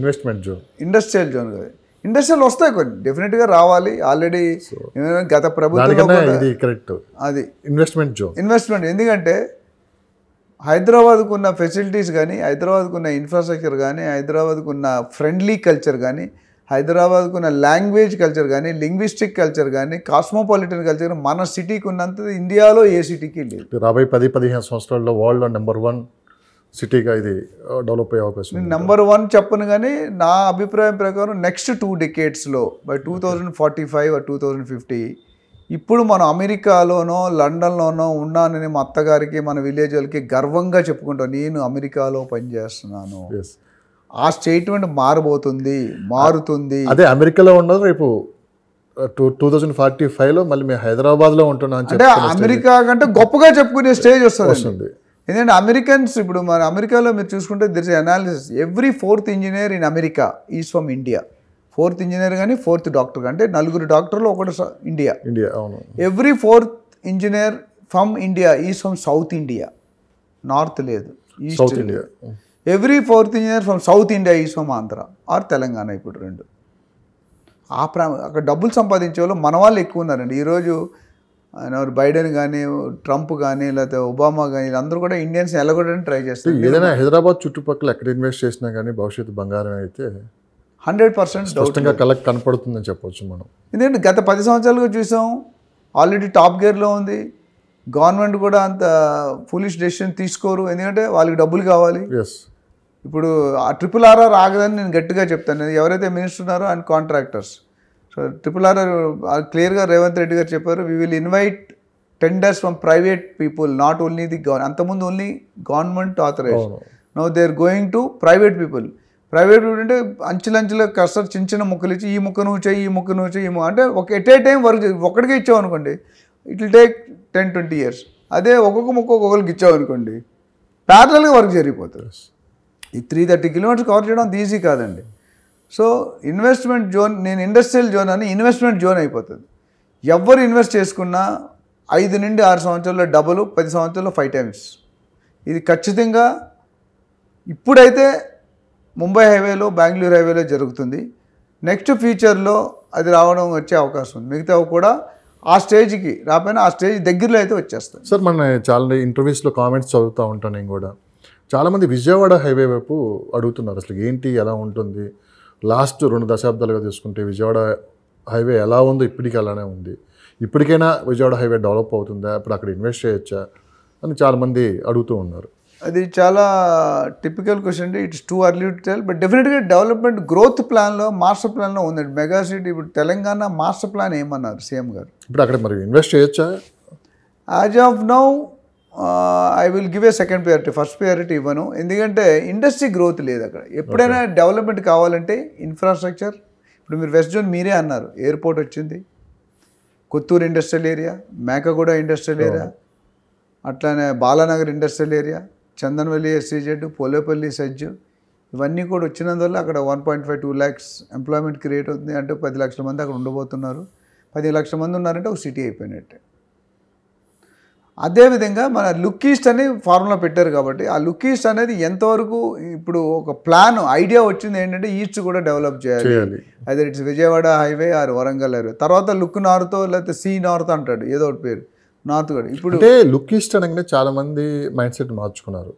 ఇండస్ట్రియల్ జోన్ కదా. ఇండస్ట్రియల్ వస్తాయి కొన్ని, డెఫినెట్గా రావాలి. ఆల్రెడీ గత ప్రభుత్వం అది ఇన్వెస్ట్మెంట్. ఎందుకంటే హైదరాబాద్కు ఉన్న ఫెసిలిటీస్ కానీ, హైదరాబాద్కు ఉన్న ఇన్ఫ్రాస్ట్రక్చర్ కానీ, హైదరాబాద్కు ఉన్న ఫ్రెండ్లీ కల్చర్ కానీ, హైదరాబాద్కు ఉన్న లాంగ్వేజ్ కల్చర్ కానీ, లింగ్విస్టిక్ కల్చర్ కానీ, కాస్మోపాలిటన్ కల్చర్ మన సిటీకి ఉన్నంత ఇండియాలో ఏ సిటీకి లేదు. రాబోయే 10-15 సంవత్సరాల్లో వరల్డ్లో నెంబర్ 1 సిటీగా ఇది డెవలప్ అయ్యే అవకాశం. నెంబర్ 1 చెప్పను, కానీ నా అభిప్రాయం ప్రకారం నెక్స్ట్ 2 decadesలో బై 2045 or 2050 ఇప్పుడు మనం అమెరికాలోనో లండన్లోనో ఉన్నానని మా అత్తగారికి మన విలేజ్ వాళ్ళకి గర్వంగా చెప్పుకుంటాం, నేను అమెరికాలో పనిచేస్తున్నాను. ఆ స్టేట్మెంట్ మారుతుంది. అదే అమెరికాలో ఉన్నది రేపు 2045లో మళ్ళీ మేము హైదరాబాద్లో ఉంటున్నాం అంటే అమెరికా కంటే గొప్పగా చెప్పుకునే స్టేజ్ వస్తుంది. ఎందుకంటే అమెరికన్స్ ఇప్పుడు మన అమెరికాలో మీరు చూసుకుంటే there is analysis, every 4th engineer in America is from India. 4th engineer కానీ 4th డాక్టర్ అంటే 4 డాక్టర్లు ఒకటి ఇండియా. అవును. Every 4th engineer from India is from South India. North లేదు, ఈస్ట్ లేదు. Every 4th engineer from South India is from Andhra or Telangana. ఇప్పుడు 2 అక్కడ డబ్బులు సంపాదించే వాళ్ళు మన వాళ్ళు ఎక్కువ ఉన్నారండి. ఈరోజు బైడెన్ కానీ, ట్రంప్ కానీ, లేకపోతే ఒబామా కానీ, వీళ్ళందరూ కూడా ఇండియన్స్ ఎలాగొట్టడానికి ట్రై చేస్తారు. ఏదైనా హైదరాబాద్ చుట్టుపక్కల ఎక్కడ ఇన్వెస్ట్ చేసినా కానీ భవిష్యత్తు బంగారం అయితే 100% స్పష్టంగా కలెక్ట్ కనపడుతుందని చెప్పవచ్చు మనం. ఎందుకంటే గత 10 సంవత్సరాలుగా చూసాం, ఆల్రెడీ టాప్ గేర్లో ఉంది. గవర్నమెంట్ కూడా అంత ఫులిష్ డెసిషన్ తీసుకోరు, ఎందుకంటే వాళ్ళకి డబ్బులు కావాలి. ఇప్పుడు ఆ RRR ఆగదని నేను గట్టిగా చెప్తాను. ఎవరైతే మినిస్టర్ ఉన్నారో అండ్ కాంట్రాక్టర్స్. సో RRR క్లియర్గా రేవంత్ రెడ్డి గారు చెప్పారు, we will invite tenders from private people, not only the అంతకుముందు only government authorise. Now they are going to private people. Private people అంటే అంచెలంచెల కష్టం చిన్న ముక్కలు ఇచ్చి ఈ ముక్క నువ్వు చేయి, ఈ ముక్క నువ్వు చేయి, అంటే ఎట్ ఏ టైం వర్క్ ఒక్కడికే ఇచ్చావు అనుకోండి, ఇట్ విల్ టేక్ 10-20 years. అదే ఒక్కొక్క ముక్క ఒక్కొక్కరికి ఇచ్చావు అనుకోండి, ప్యారలల్గా వర్క్ జరిగిపోతుంది. ఈ 330 kilometers కవర్ చేయడం అంత ఈజీ కాదండి. సో ఇన్వెస్ట్మెంట్ జోన్, నేను ఇండస్ట్రియల్ జోన్ అని ఇన్వెస్ట్మెంట్ జోన్ అయిపోతుంది. ఎవరు ఇన్వెస్ట్ చేసుకున్నా 5 నుండి 6 సంవత్సరాల్లో డబుల్, 10 సంవత్సరాల్లో 5 times. ఇది ఖచ్చితంగా ఇప్పుడైతే ముంబై హైవేలో, బెంగళూరు హైవేలో జరుగుతుంది. నెక్స్ట్ ఫ్యూచర్లో అది రావడం వచ్చే అవకాశం ఉంది. మిగతావి కూడా ఆ స్టేజ్కి రాకపోయినా ఆ స్టేజ్ దగ్గరలో అయితే వచ్చేస్తాయి. సార్, మన చాలా ఇంటర్వ్యూస్లో కామెంట్స్ చదువుతూ ఉంటాను నేను కూడా. చాలామంది విజయవాడ హైవే వైపు అడుగుతున్నారు, అసలు ఏంటి, ఎలా ఉంటుంది. లాస్ట్ 2 దశాబ్దాలుగా తీసుకుంటే విజయవాడ హైవే ఎలా ఉందో ఇప్పటికీ అలానే ఉంది. ఇప్పటికైనా విజయవాడ హైవే డెవలప్ అవుతుందా, ఇప్పుడు అక్కడ ఇన్వెస్ట్ చేయొచ్చా అని చాలామంది అడుగుతూ ఉన్నారు. అది చాలా టిపికల్ క్వశ్చన్ అండి. It's too early to tell, but డెఫినెట్గా డెవలప్మెంట్ గ్రోత్ ప్లాన్లో, మాస్టర్ ప్లాన్లో ఉందండి. మెగా సిటీ ఇప్పుడు తెలంగాణ మాస్టర్ ప్లాన్ ఏమన్నారు సీఎం గారు, ఇప్పుడు అక్కడ మరి ఇన్వెస్ట్ చేయొచ్చా? As of now I will give a second priority, first priority ఇవ్వను. ఎందుకంటే ఇండస్ట్రీ గ్రోత్ లేదు అక్కడ. ఎప్పుడైనా డెవలప్మెంట్ కావాలంటే ఇన్ఫ్రాస్ట్రక్చర్, ఇప్పుడు మీరు వెస్ట్ జోన్ మీరే అన్నారు, ఎయిర్పోర్ట్ వచ్చింది, Kothur industrial area, Mekaguda industrial area, అట్లానే Balanagar industrial area, Chandanvelly SEZ, Polepally SEZ, ఇవన్నీ కూడా వచ్చినందువల్ల అక్కడ 1.5-2 lakhs ఎంప్లాయ్మెంట్ క్రియేట్ అవుతుంది. అంటే 10 లక్షల మంది అక్కడ ఉండబోతున్నారు. 10 లక్షల మంది ఉన్నారంటే ఒక సిటీ అయిపోయినట్టే. అదేవిధంగా మన లుక్ ఈస్ట్ అని ఫార్ములా పెట్టారు కాబట్టి ఆ లుక్ ఈస్ట్ అనేది ఎంతవరకు ఇప్పుడు ఒక ప్లాన్ ఐడియా వచ్చింది ఏంటంటే ఈస్ట్ కూడా డెవలప్ చేయాలి. అదే it's Vijayawada highway or Warangal highway, తర్వాత లుక్ నార్త్ లేకపోతే సి నార్త్ అంటాడు ఏదో ఒకటి పేరు, నార్త్ కూడా. ఇప్పుడు అంటే లుక్ ఈస్ట్ అనగానే చాలామంది మైండ్ సెట్ మార్చుకున్నారు.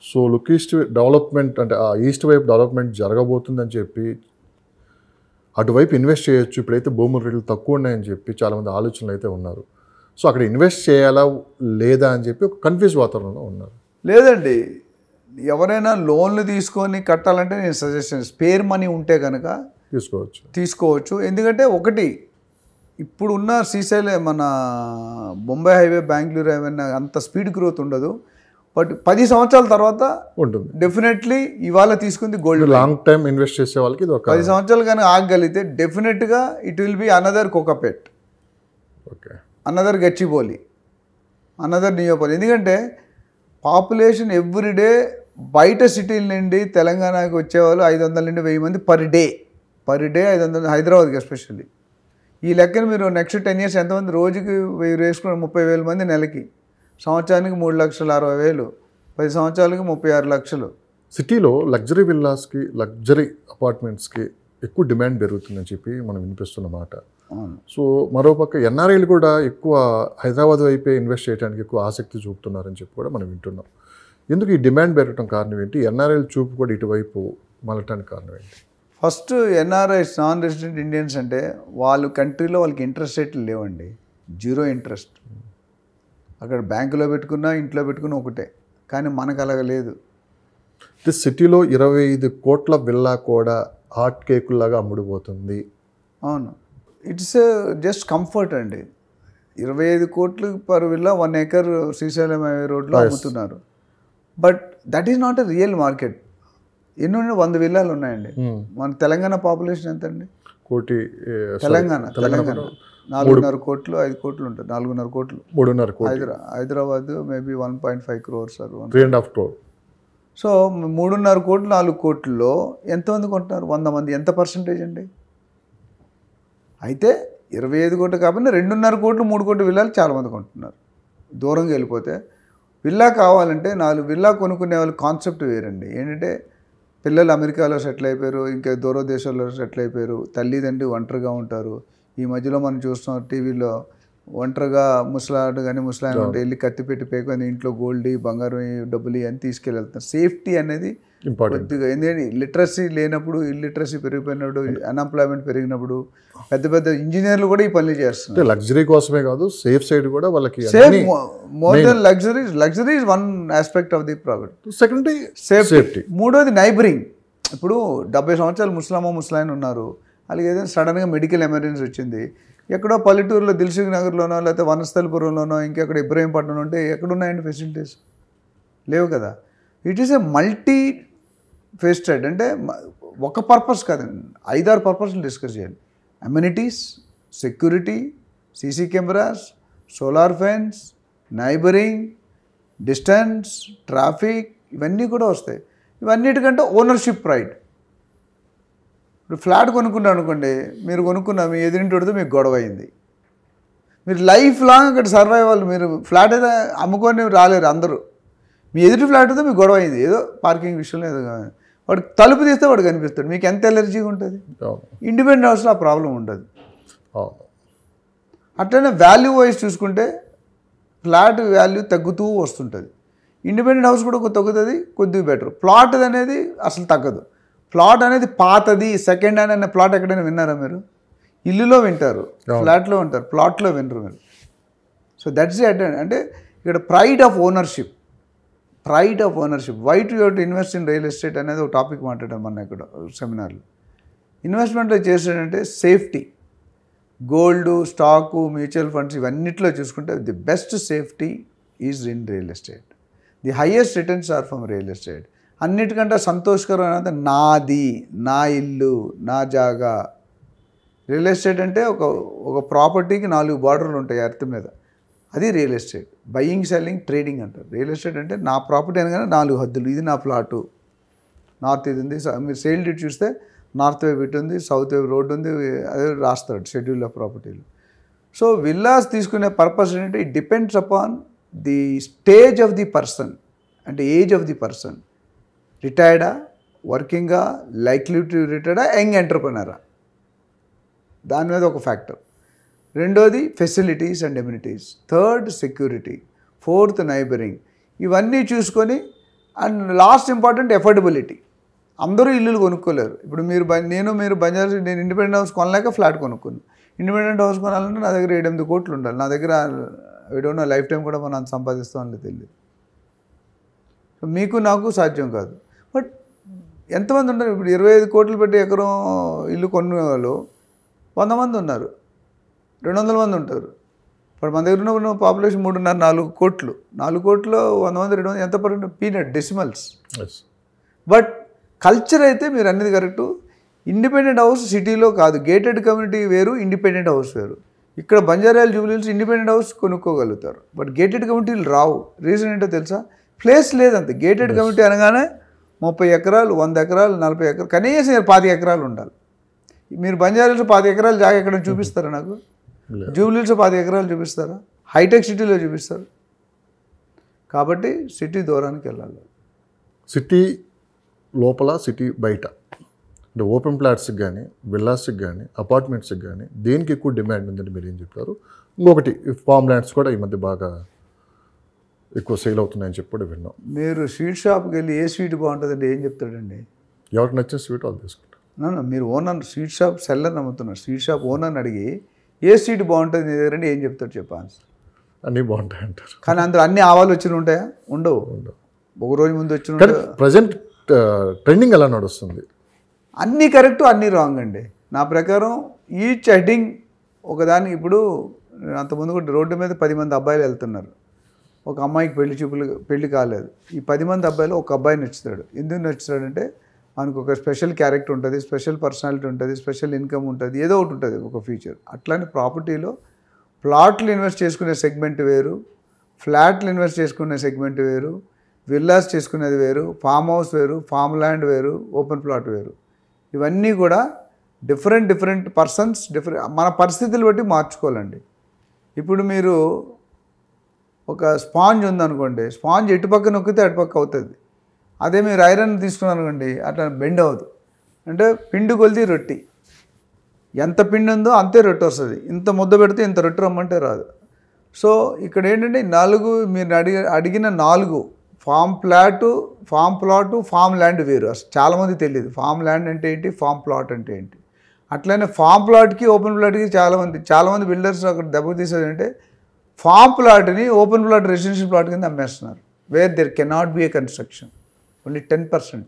సో లుక్ ఈస్ట్ డెవలప్మెంట్ అంటే ఆ ఈస్ట్ వైపు డెవలప్మెంట్ జరగబోతుందని చెప్పి అటువైపు ఇన్వెస్ట్ చేయొచ్చు, ఇప్పుడైతే భూముల రేట్లు తక్కువ ఉన్నాయని చెప్పి చాలామంది ఆలోచనలు అయితే ఉన్నారు. సో అక్కడ ఇన్వెస్ట్ చేయాలా లేదా అని చెప్పి ఒక కన్ఫ్యూజ్ వాతావరణంలో ఉన్నారు. లేదండి, ఎవరైనా లోన్లు తీసుకొని కట్టాలంటే నేను సజెషన్ స్పేర్ మనీ ఉంటే కనుక తీసుకోవచ్చు. ఎందుకంటే ఒకటి ఇప్పుడున్న శ్రీశైలం మన బొంబాయి హైవే బెంగళూరు హైవే అంత స్పీడ్ గ్రోత్ ఉండదు, బట్ 10 సంవత్సరాల తర్వాత ఉంటుంది డెఫినెట్లీ. ఇవాళ తీసుకుంది గోల్డ్, లాంగ్ టైం ఇన్వెస్ట్ చేసే వాళ్ళకి 10 సంవత్సరాలు కానీ ఆగగలిగితే డెఫినెట్గా it will be another Kokapet, okay, another Gachibowli, another Neopally. ఎందుకంటే పాపులేషన్ ఎవ్రీడే బయట సిటీల నుండి తెలంగాణకి వచ్చేవాళ్ళు 500 నుండి 1000 మంది పర్ డే 500, హైదరాబాద్కి ఎస్పెషల్లీ. ఈ లెక్కన మీరు నెక్స్ట్ 10 years ఎంతమంది, రోజుకి 1000 వేసుకున్న 30,000 మంది నెలకి, సంవత్సరానికి 3,60,000, 10 సంవత్సరాలకి 36 లక్షలు. సిటీలో లగ్జరీ విల్లాస్కి లగ్జరీ అపార్ట్మెంట్స్కి ఎక్కువ డిమాండ్ పెరుగుతుందని చెప్పి మనం వినిపిస్తున్న మాట. సో మరోపక్క ఎన్ఆర్ఐలు కూడా ఎక్కువ హైదరాబాద్ వైపే ఇన్వెస్ట్ చేయడానికి ఎక్కువ ఆసక్తి చూపుతున్నారని చెప్పి కూడా మనం వింటున్నాం. ఎందుకు ఈ డిమాండ్ పెరగడం కారణం ఏంటి? ఎన్ఆర్ఐలు చూపు కూడా ఇటువైపు మళ్ళటానికి కారణం ఏంటి? First NRIs, non resident Indians అంటే వాళ్ళ కంట్రీలో వాళ్ళకి ఇంట్రెస్ట్ రేట్లు లేవండి, 0 ఇంట్రెస్ట్. అక్కడ బ్యాంకులో పెట్టుకున్నా ఇంట్లో పెట్టుకున్నా ఒకటే, కానీ మనకు అలాగ లేదు. సిటీలో 25 కోట్ల విల్లా కూడా హాట్ కేకుల్లాగా అమ్ముడుపోతుంది. అవును, ఇట్స్ జస్ట్ కంఫర్ట్ అండి. 25 కోట్లు పర్ విల్లా 1 acre శ్రీశైలం రోడ్లో అమ్ముతున్నారు. But that is not a real market. ఎన్ని 100 విల్లాలు ఉన్నాయండి. మన తెలంగాణ పాపులేషన్ ఎంత అండి? కోటి. తెలంగాణ 4.5 కోట్లు 5 కోట్లు ఉంటుంది, 4.5 కోట్లు 3.5 కోట్లు. Hyderabad maybe 1.5 crores sir, 3.5 crore. So 3.5 కోట్లు 4 కోట్లలో ఎంతమంది కొంటున్నారు? 100 మంది. ఎంత పర్సంటేజ్ అండి? అయితే 25 కోట్లు కాబట్టి 2.5 కోట్లు 3 కోట్లు విల్లాలు చాలామంది కొంటున్నారు. దూరంగా వెళ్ళిపోతే విల్లా కావాలంటే 4 విల్లా కొనుక్కునే వాళ్ళు కాన్సెప్ట్ వేరండి. ఏంటంటే పిల్లలు అమెరికాలో సెటిల్ అయిపోయారు, ఇంకా దూర దేశాల్లో సెటిల్ అయిపోయారు, తల్లిదండ్రి ఒంటరిగా ఉంటారు. ఈ మధ్యలో మనం చూస్తున్నాం టీవీలో ఒంటరిగా ముసలాడు కానీ ముసలాయన ఉంటే వెళ్ళి కత్తి పెట్టి పేకొని ఇంట్లో గోల్డ్ బంగారం డబ్బులు అని తీసుకెళ్తారు. సేఫ్టీ అనేది కొద్దిగా, ఎందుకంటే లిటరసీ లేనప్పుడు, ఇల్లిటరసీ పెరిగిపోయినప్పుడు, అన్ఎంప్లాయ్మెంట్ పెరిగినప్పుడు పెద్ద పెద్ద ఇంజనీర్లు కూడా ఈ పనులు చేస్తున్నారు. లగ్జరీ కోసమే కాదు, సేఫ్ సైడ్ కూడా వాళ్ళకి safe more than luxury is one aspect of the product. Secondary safety. మూడోది నైబరింగ్. ఇప్పుడు 70 సంవత్సరాలు ముసలాయన ఉన్నారు, వాళ్ళకి ఏదైనా సడన్గా మెడికల్ ఎమర్జెన్సీ వచ్చింది, ఎక్కడో పల్లెటూరులో దిల్సుఖ్ నగర్లోనో లేకపోతే వనస్థలపురంలోనో ఇంకెక్కడ ఇబ్రహీంపట్నం ఉంటే ఎక్కడున్నాయండి ఫెసిలిటీస్? లేవు కదా. It is a multi faceted, అంటే ఒక పర్పస్ కాదండి, 5-6 పర్పస్లు డిస్కస్ చేయాలి. Amenities, security, CC cameras, solar fence, neighbouring, distance, traffic, ఇవన్నీ కూడా వస్తాయి. ఇవన్నిటికంటే ఓనర్షిప్ రైట్. ఇప్పుడు ఫ్లాట్ కొనుక్కున్నారు అనుకోండి, మీరు కొనుక్కున్న మీ ఎదురింటితో మీకు గొడవ అయింది, మీరు లైఫ్ లాంగ్ అక్కడ సర్వైవల్. మీరు ఫ్లాట్ అయితే అమ్ముకొని రాలేరు అందరూ, మీ ఎదుటి ఫ్లాట్తో మీకు గొడవ అయింది, ఏదో పార్కింగ్ విషయంలో ఏదో వాడు తలుపు తీస్తే వాడు కనిపిస్తాడు, మీకు ఎంత ఎలర్జీగా ఉంటుంది. ఇండిపెండెంట్ హౌస్లో ఆ ప్రాబ్లం ఉండదు. అట్లనే వాల్యూ వైజ్ చూసుకుంటే ఫ్లాట్ వాల్యూ తగ్గుతూ వస్తుంటుంది, ఇండిపెండెంట్ హౌస్ కూడా తగ్గుతుంది, కొద్దిగా బెటర్. ప్లాట్ అనేది అసలు తగ్గదు. ప్లాట్ అనేది పాతది, సెకండ్ హ్యాండ్ అనే ప్లాట్ ఎక్కడైనా విన్నారా మీరు? ఇల్లులో వింటారు, ఫ్లాట్లో వింటారు, ప్లాట్లో వినరు మీరు. So that's it. అంటే ఇక్కడ pride of ownership, why to you to invest in real estate అనేది ఒక టాపిక్ మాట్లాడాం మన ఇక్కడ సెమినార్లో. ఇన్వెస్ట్మెంట్లో చేసేటంటే safety, gold, stock, mutual funds ఇవన్నిట్లో చూసుకుంటే the best safety is in real estate. The highest returns are from real estate. అన్నిటికంటే సంతోషకరమైనది నాది, నా ఇల్లు, నా జాగా. రియల్ ఎస్టేట్ అంటే ఒక ప్రాపర్టీకి 4 బార్డర్లు ఉంటాయి ఎర్త్ మీద, అది real estate. Buying, selling, trading అంటారు. రియల్ ఎస్టేట్ అంటే నా ప్రాపర్టీ అనగానే 4 హద్దులు, ఇది నా ప్లాటు, నార్త్ ఇది ఉంది, మీరు సేల్ డీడ్ చూస్తే నార్త్ వైపు ఇటు ఉంది, సౌత్ వైపు రోడ్డు ఉంది, అదే రాస్తాడు షెడ్యూల్ ఆఫ్ ప్రాపర్టీలు. సో విల్లాస్ తీసుకునే పర్పస్ ఏంటంటే it depends upon the stage of the person, అంటే ఏజ్ ఆఫ్ ది పర్సన్, రిటైర్డా, వర్కింగా, లైక్లీ టు రిటైర్డా, యంగ్ ఎంటర్ప్రినరా, దాని మీద ఒక ఫ్యాక్టర్. రెండోది facilities and amenities, third security, fourth neighbouring, ఇవన్నీ చూసుకొని, అండ్ లాస్ట్ ఇంపార్టెంట్ ఎఫోర్డబిలిటీ. అందరూ ఇల్లులు కొనుక్కోలేరు. ఇప్పుడు మీరు మీరు బంజారా, నేను ఇండిపెండెంట్ హౌస్ కొనలేక ఫ్లాట్ కొనుక్కున్నాను. ఇండిపెండెంట్ హౌస్ కొనాలంటే నా దగ్గర 7-8 కోట్లు ఉండాలి. నా దగ్గర ఏడోనో లైఫ్ టైం కూడా మనం సంపాదిస్తామని తెలియదు. మీకు నాకు సాధ్యం కాదు. బట్ ఎంతమంది ఉన్నారు ఇప్పుడు 25 కోట్లు పెట్టి ఎకరం ఇల్లు కొన్న వాళ్ళు 100 మంది ఉన్నారు, 200 మంది ఉంటారు. ఇప్పుడు మన దగ్గర ఉన్న పాపులేషన్ 3.5-4 కోట్లు. 4 కోట్లు 100 మంది 200 ఎంత పర్ పీనట్ డెసిమల్స్. బట్ కల్చర్ అయితే మీరు అన్నది కరెక్టు. ఇండిపెండెంట్ హౌస్ సిటీలో కాదు, గేటెడ్ కమ్యూనిటీ వేరు, ఇండిపెండెంట్ హౌస్ వేరు. ఇక్కడ బంజారాలు, జూబ్లీహిల్స్ ఇండిపెండెంట్ హౌస్ కొనుక్కోగలుగుతారు, బట్ గేటెడ్ కమ్యూనిటీలు రావు. రీజన్ ఏంటో తెలుసా? ప్లేస్ లేదంతే. గేటెడ్ కమ్యూనిటీ అనగానే 30 ఎకరాలు, 100 ఎకరాలు, 40 ఎకరాలు, కనీసం 25 ఎకరాలు ఉండాలి. మీరు బంజారాలో 25 ఎకరాలు జాగా ఎక్కడ చూపిస్తారా? నాకు జూబ్లీహిల్స్ 25 ఎకరాలు చూపిస్తారా? హైటెక్ సిటీలో చూపిస్తారు. కాబట్టి సిటీ దూరానికి వెళ్ళాలి. సిటీ లోపల, సిటీ బయట, అంటే ఓపెన్ ప్లాట్స్కి కానీ, విల్లాస్కి కానీ, అపార్ట్మెంట్స్కి కానీ దేనికి ఎక్కువ డిమాండ్ ఉందని మీరు ఏం చెప్తారు? ఇంకొకటి ఫామ్ ల్యాండ్స్ కూడా ఈ మధ్య బాగా ఎక్కువ సేల్ అవుతున్నాయని చెప్పి కూడా విన్నాం. మీరు స్వీట్ షాప్కి వెళ్ళి ఏ స్వీట్ బాగుంటుందండి ఏం చెప్తాడండి? ఎవరికి నచ్చిన స్వీట్ వాళ్ళు తీసుకుంటారు. మీరు ఓనర్, స్వీట్ షాప్ సెల్లర్ నమ్ముతున్నారు, స్వీట్ షాప్ ఓనర్ని అడిగి ఏ స్వీట్ బాగుంటుంది నీ దగ్గర అంటే ఏం చెప్తాడు చెప్పా? అన్నీ బాగుంటాయి అంటారు. కానీ అందులో అన్ని ఆవాలు వచ్చిన ఉంటాయా? ఉండవు. ఒక రోజు ముందు వచ్చిన కానీ ప్రజెంట్ ట్రెండింగ్ ఎలా నడుస్తుంది? అన్నీ కరెక్ట్, అన్నీ రాంగ్ అండి నా ప్రకారం. ఈచ్ హెడ్డింగ్ ఒకదాని. ఇప్పుడు అంతకుముందు కూడా రోడ్డు మీద 10 మంది అబ్బాయిలు వెళ్తున్నారు. ఒక అమ్మాయికి పెళ్లి కాలేదు. ఈ 10 మంది అబ్బాయిలు ఒక అబ్బాయి నచ్చుతాడు. ఎందుకు నచ్చుతాడంటే మనకు ఒక స్పెషల్ క్యారెక్టర్ ఉంటుంది, స్పెషల్ పర్సనాలిటీ ఉంటుంది, స్పెషల్ ఇన్కమ్ ఉంటుంది, ఏదో ఒకటి ఉంటుంది, ఒక ఫీచర్. అట్లానే ప్రాపర్టీలో ప్లాట్లు ఇన్వెస్ట్ చేసుకునే సెగ్మెంట్ వేరు, ఫ్లాట్లు ఇన్వెస్ట్ చేసుకునే సెగ్మెంట్ వేరు, విల్లాస్ చేసుకునేది వేరు, ఫామ్ హౌస్ వేరు, ఫామ్ ల్యాండ్ వేరు, ఓపెన్ ప్లాట్ వేరు. ఇవన్నీ కూడా డిఫరెంట్ పర్సన్స్, మన పరిస్థితులు బట్టి మార్చుకోవాలండి. ఇప్పుడు మీరు ఒక స్పాంజ్ ఉందనుకోండి, స్పాంజ్ ఎటుపక్క నొక్కితే అటుపక్క అవుతుంది. అదే మీరు ఐరన్ తీసుకున్నారు అనుకోండి, అట్లా బెండ్ అవ్వదు. అంటే పిండి కొలిది రొట్టి, ఎంత పిండి ఉందో అంతే రొట్టె వస్తుంది. ఇంత ముద్ద పెడితే ఇంత రొట్టె రమ్మంటే రాదు. సో ఇక్కడ ఏంటంటే 4 మీరు అడిగిన 4 ఫామ్ ప్లాటు, ఫామ్ ల్యాండ్ వేరు. అసలు చాలామంది తెలియదు ఫామ్ ల్యాండ్ అంటే ఏంటి, ఫామ్ ప్లాట్ అంటే ఏంటి. అట్లనే ఫామ్ ప్లాట్కి, ఓపెన్ ప్లాట్కి చాలామంది బిల్డర్స్ అక్కడ దెబ్బతీసేది అంటే ఫామ్ ప్లాట్ని ఓపెన్ ప్లాట్ రెసిడెన్షియల్ ప్లాట్ కింద అమ్మేస్తున్నారు. Where there cannot be a construction, only 10%.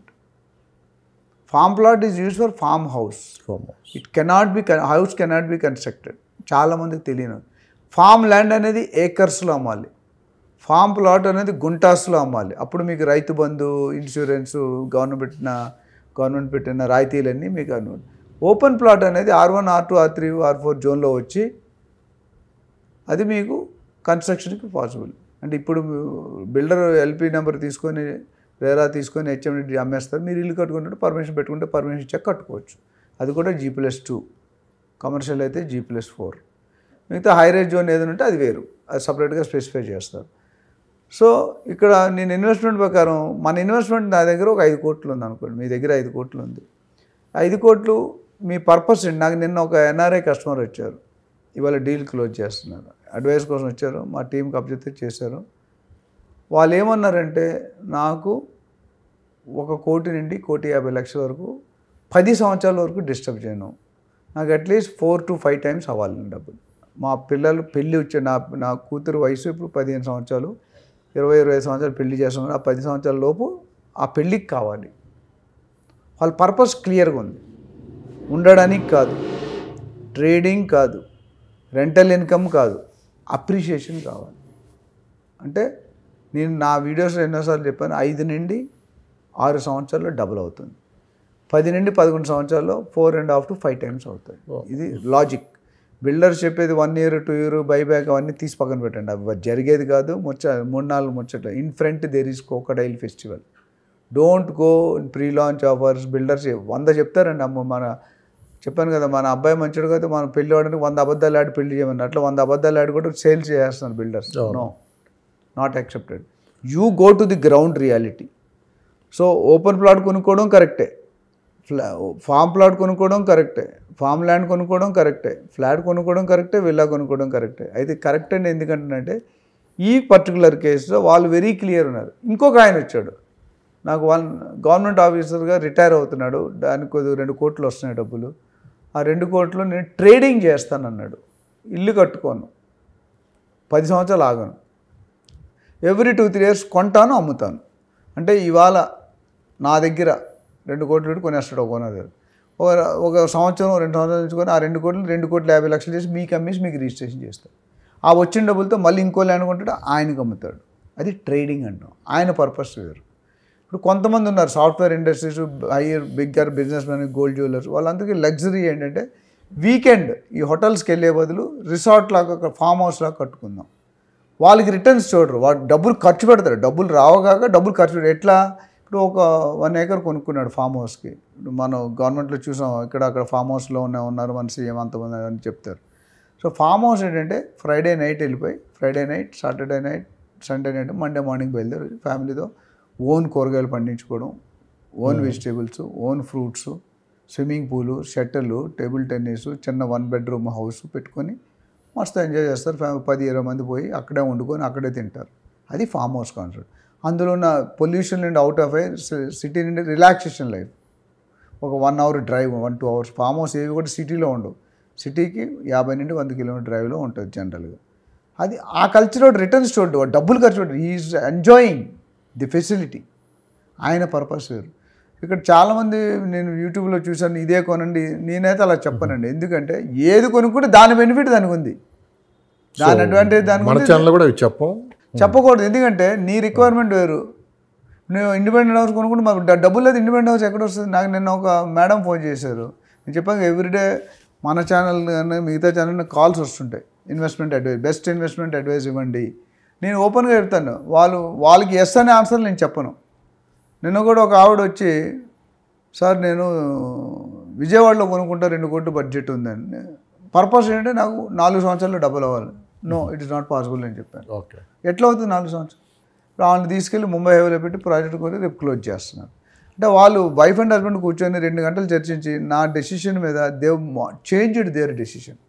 Farm plot is use for farm house. It cannot be, house cannot be constructed. చాలామందికి తెలియదు. ఫామ్ ల్యాండ్ అనేది ఏకర్స్లో అమ్మాలి, ఫామ్ ప్లాట్ అనేది గుంటాస్లో అమ్మాలి. అప్పుడు మీకు రైతు బంధు, ఇన్సూరెన్సు, గవర్నమెంట్ పెట్టిన రాయితీలన్నీ మీకు అనుకోండి. ఓపెన్ ప్లాట్ అనేది R1, R2, R3, R4 జోన్లో వచ్చి అది మీకు కన్స్ట్రక్షన్కి పాసిబుల్. అంటే ఇప్పుడు బిల్డర్ LP నెంబర్ తీసుకొని, రేరా తీసుకొని HMD అమ్మేస్తారు. మీరు ఇల్లు కట్టుకుంటే పర్మిషన్ పెట్టుకుంటే పర్మిషన్ ఇచ్చాక కట్టుకోవచ్చు. అది కూడా G+2, కమర్షియల్ అయితే G+4. మిగతా హై రేంజ్ జోన్ ఏదైనా ఉంటే అది వేరు, అది సపరేట్గా స్పెసిఫై చేస్తారు. సో ఇక్కడ నేను ఇన్వెస్ట్మెంట్ ప్రకారం, మన ఇన్వెస్ట్మెంట్ నా దగ్గర ఒక 5 కోట్లు ఉంది అనుకోండి, మీ దగ్గర 5 కోట్లు ఉంది. 5 కోట్లు మీ పర్పస్ ఏంటి? నాకు నిన్న ఒక NRI కస్టమర్ వచ్చారు, ఇవాళ డీల్ క్లోజ్ చేస్తున్నారు, అడ్వైస్ కోసం వచ్చారు, మా టీంకి అబ్జెక్ట్ చేశారు. వాళ్ళు ఏమన్నారంటే, నాకు 1 కోటి నుండి 1,50,00,000 వరకు 10 సంవత్సరాల వరకు డిస్టర్బ్ చేయను, నాకు అట్లీస్ట్ 4 to 5 టైమ్స్ అవ్వాలి డబ్బులు. మా పిల్లలు పెళ్ళి వచ్చే, నా కూతురు వయసు ఇప్పుడు 15 సంవత్సరాలు, 20-25 సంవత్సరాలు పెళ్లి చేస్తున్నారు. ఆ 10 సంవత్సరాల లోపు ఆ పెళ్ళికి కావాలి. వాళ్ళ పర్పస్ క్లియర్గా ఉంది, ఉండడానికి కాదు, ట్రేడింగ్ కాదు, రెంటల్ ఇన్కమ్ కాదు, అప్రిషియేషన్ కావాలి. అంటే నేను నా వీడియోస్లో ఎన్నోసార్లు చెప్పాను, 5 నుండి 6 సంవత్సరాల్లో డబుల్ అవుతుంది, 10 నుండి 11 సంవత్సరాల్లో 4.5 to 5 టైమ్స్ అవుతుంది. ఇది లాజిక్. బిల్డర్స్ చెప్పేది 1 year 2 year బైబ్యాక్ అవన్నీ తీసి పక్కన పెట్టండి, అవి జరిగేది కాదు. 3-4 ముచ్చట. In front there is crocodile festival. Don't go in pre launch offers. Builders 100 చెప్తారండి. మన చెప్పాను కదా, మన అబ్బాయి మంచిడు కదా, మనం పెళ్ళి వాడడానికి 100 అబద్ధాలు ఆడి పెళ్లి చేయమని, అట్లా 100 అబద్ధాలు ఆడి కూడా సేల్స్ చేస్తున్నారు builders. No, not accepted. You go to the ground reality. So open plot కొనుక్కోవడం కరెక్టే, ఫామ్ ప్లాట్ కొనుక్కోవడం కరెక్టే, ఫామ్ ల్యాండ్ కొనుక్కోవడం కరెక్టే, ఫ్లాట్ కొనుక్కోవడం కరెక్టే, విల్లా కొనుక్కోవడం కరెక్టే. అయితే కరెక్ట్ అండి ఎందుకంటే ఈ పర్టికులర్ కేసులో వాళ్ళు వెరీ క్లియర్ ఉన్నారు. ఇంకొక ఆయన వచ్చాడు, నాకు గవర్నమెంట్ ఆఫీసర్గా రిటైర్ అవుతున్నాడు, దానికి 2 కోట్లు వస్తున్నాయి డబ్బులు, ఆ 2 కోట్లు నేను ట్రేడింగ్ చేస్తానన్నాడు. ఇల్లు కట్టుకోను, 10 సంవత్సరాలు ఆగను, ఎవ్రీ 2-3 years కొంటాను అమ్ముతాను. అంటే ఇవాళ నా దగ్గర 2 కోట్లు పెట్టి కొనేస్తాడు ఒక ఓనర్ గారు. ఒక సంవత్సరం 2 సంవత్సరాలు ఉంచుకొని ఆ 2 కోట్లు 50 లక్షలు చేసి మీకు అమ్మేసి మీకు రిజిస్ట్రేషన్ చేస్తాడు. ఆ వచ్చిన డబ్బులతో మళ్ళీ ఇంకో ల్యాండ్ కొంటాడు, ఆయనకు అమ్ముతాడు. అది ట్రేడింగ్ అంటాం. ఆయన పర్పస్ వేరు. ఇప్పుడు కొంతమంది ఉన్నారు software industries, bigger business man, gold jewellers, వాళ్ళందరికీ లగ్జరీ ఏంటంటే వీకెండ్ ఈ హోటల్స్కి వెళ్ళే బదులు రిసార్ట్ లాగా ఫామ్ హౌస్ లాగా కట్టుకుందాం. వాళ్ళకి రిటర్న్స్ చూడరు, వాళ్ళు డబ్బులు ఖర్చు పెడతారు, డబ్బులు రావగాక డబ్బులు ఖర్చు పెడతారు. ఎట్లా? ఇప్పుడు ఒక 1 acre కొనుక్కున్నాడు ఫామ్ హౌస్కి. మనం గవర్నమెంట్లో చూసాం, అక్కడ ఫామ్ హౌస్లో ఉన్నారు మన సీఎం అంతమంది అని చెప్తారు. సో ఫామ్ హౌస్ ఏంటంటే ఫ్రైడే నైట్ వెళ్ళిపోయి, Friday night, Saturday night, Sunday night, Monday morning బయలుదేరి ఫ్యామిలీతో ఓన్ కూరగాయలు పండించుకోవడం, own vegetables, own fruits, swimming పూలు, షటిల్, టేబుల్ టెన్నిస్, చిన్న 1 bedroom హౌస్ పెట్టుకొని మస్తు ఎంజాయ్ చేస్తారు. 10-20 మంది పోయి అక్కడే వండుకొని అక్కడే తింటారు. అది ఫామ్ హౌస్ కాన్సెప్ట్. అందులో ఉన్న పొల్యూషన్ నుండి అవుట్ ఆఫ్ సిటీ నుండి రిలాక్సేషన్ లైఫ్. ఒక 1 hour drive, 1-2 hours. Farm house ఏవి కూడా సిటీలో ఉండవు. సిటీకి 50 నుండి 100 kilometer డ్రైవ్లో ఉంటుంది జనరల్గా. అది ఆ కల్చర్ రిటర్న్స్ చూడండి, డబ్బులు ఖర్చు పెట్టి ఈజ్ ఎంజాయింగ్ ది ఫెసిలిటీ. ఆయన పర్పస్ వేరు. ఇక్కడ చాలామంది నేను యూట్యూబ్లో చూశాను, ఇదే కొనండి, నేనైతే అలా చెప్పనండి. ఎందుకంటే ఏది కొనుక్కుంటే దాని బెనిఫిట్ దానికి ఉంది, దాని అడ్వాంటేజ్ దానికి ఉంది. చెప్పకూడదు. ఎందుకంటే నీ రిక్వైర్మెంట్ వేరు. నేను ఇండిపెండెంట్ హౌస్ కొనుక్కుంటే మాకు డబ్బులు లేదు, ఇండిపెండెంట్ హౌస్ ఎక్కడ వస్తుంది? నాకు నిన్న ఒక మేడం ఫోన్ చేశారు. నేను చెప్పాను ఎవ్రీడే మన ఛానల్ కానీ మిగతా ఛానల్ కాల్స్ వస్తుంటాయి, investment advice, best investment advice ఇవ్వండి. నేను ఓపెన్గా చెప్తాను, వాళ్ళకి ఎస్ అనే ఆన్సర్ నేను చెప్పను. నిన్న కూడా ఒక ఆవిడ వచ్చి, సార్ నేను విజయవాడలో కొనుక్కుంటా, 2 కోట్లు బడ్జెట్ ఉందని. పర్పస్ ఏంటంటే నాకు 4 సంవత్సరాల్లో డబ్బులు అవ్వాలి. No, it is not possible అని చెప్పాను. ఓకే, ఎట్లా అవుతుంది 4 సంవత్సరాలు? వాళ్ళని తీసుకెళ్ళి ముంబై హైవేలో పెట్టి ప్రాజెక్ట్ కొని రేపు క్లోజ్ చేస్తున్నారు. అంటే వాళ్ళు వైఫ్ అండ్ హస్బెండ్ కూర్చొని 2 గంటలు చర్చించి నా డెసిషన్ మీద చేంజ్డ్ దేర్ డెసిషన్.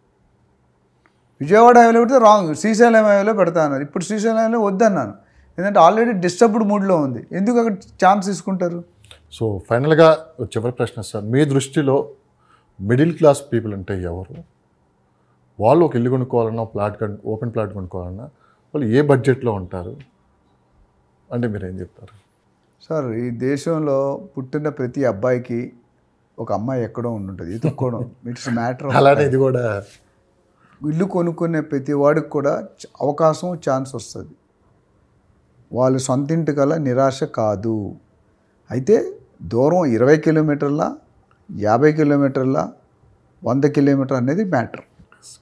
విజయవాడ హైవేలో పెడితే రాంగ్, శ్రీశైలం హైవేలో పెడతా అన్నారు. ఇప్పుడు శ్రీశైలం హైవేలో వద్దన్నాను, ఎందుకంటే ఆల్రెడీ డిస్టర్బ్డ్ మూడ్లో ఉంది. ఎందుకు అక్కడ ఛాన్స్ తీసుకుంటారు? సో ఫైనల్గా చివరి ప్రశ్న సార్, మీ దృష్టిలో మిడిల్ క్లాస్ పీపుల్ అంటే ఎవరు? వాళ్ళు ఒక ఇల్లు కొనుక్కోవాలన్నా, ఓపెన్ ప్లాట్ కొనుక్కోవాలన్నా వాళ్ళు ఏ బడ్జెట్లో ఉంటారు అంటే మీరు ఏం చెప్తారు? సార్, ఈ దేశంలో పుట్టిన ప్రతి అబ్బాయికి ఒక అమ్మాయి ఎక్కడో ఉండుంటుంది, ఎత్తుక్కోవడం ఇట్స్ మ్యాటర్. అలానే ఇది కూడా ఇల్లు కొనుక్కునే ప్రతి వాడికి కూడా అవకాశం, ఛాన్స్ వస్తుంది. వాళ్ళు సొంత ఇంటి కల నిరాశ కాదు. అయితే దూరం 20 kilometerల, 50 kilometerల, 100 kilometer అనేది మ్యాటర్.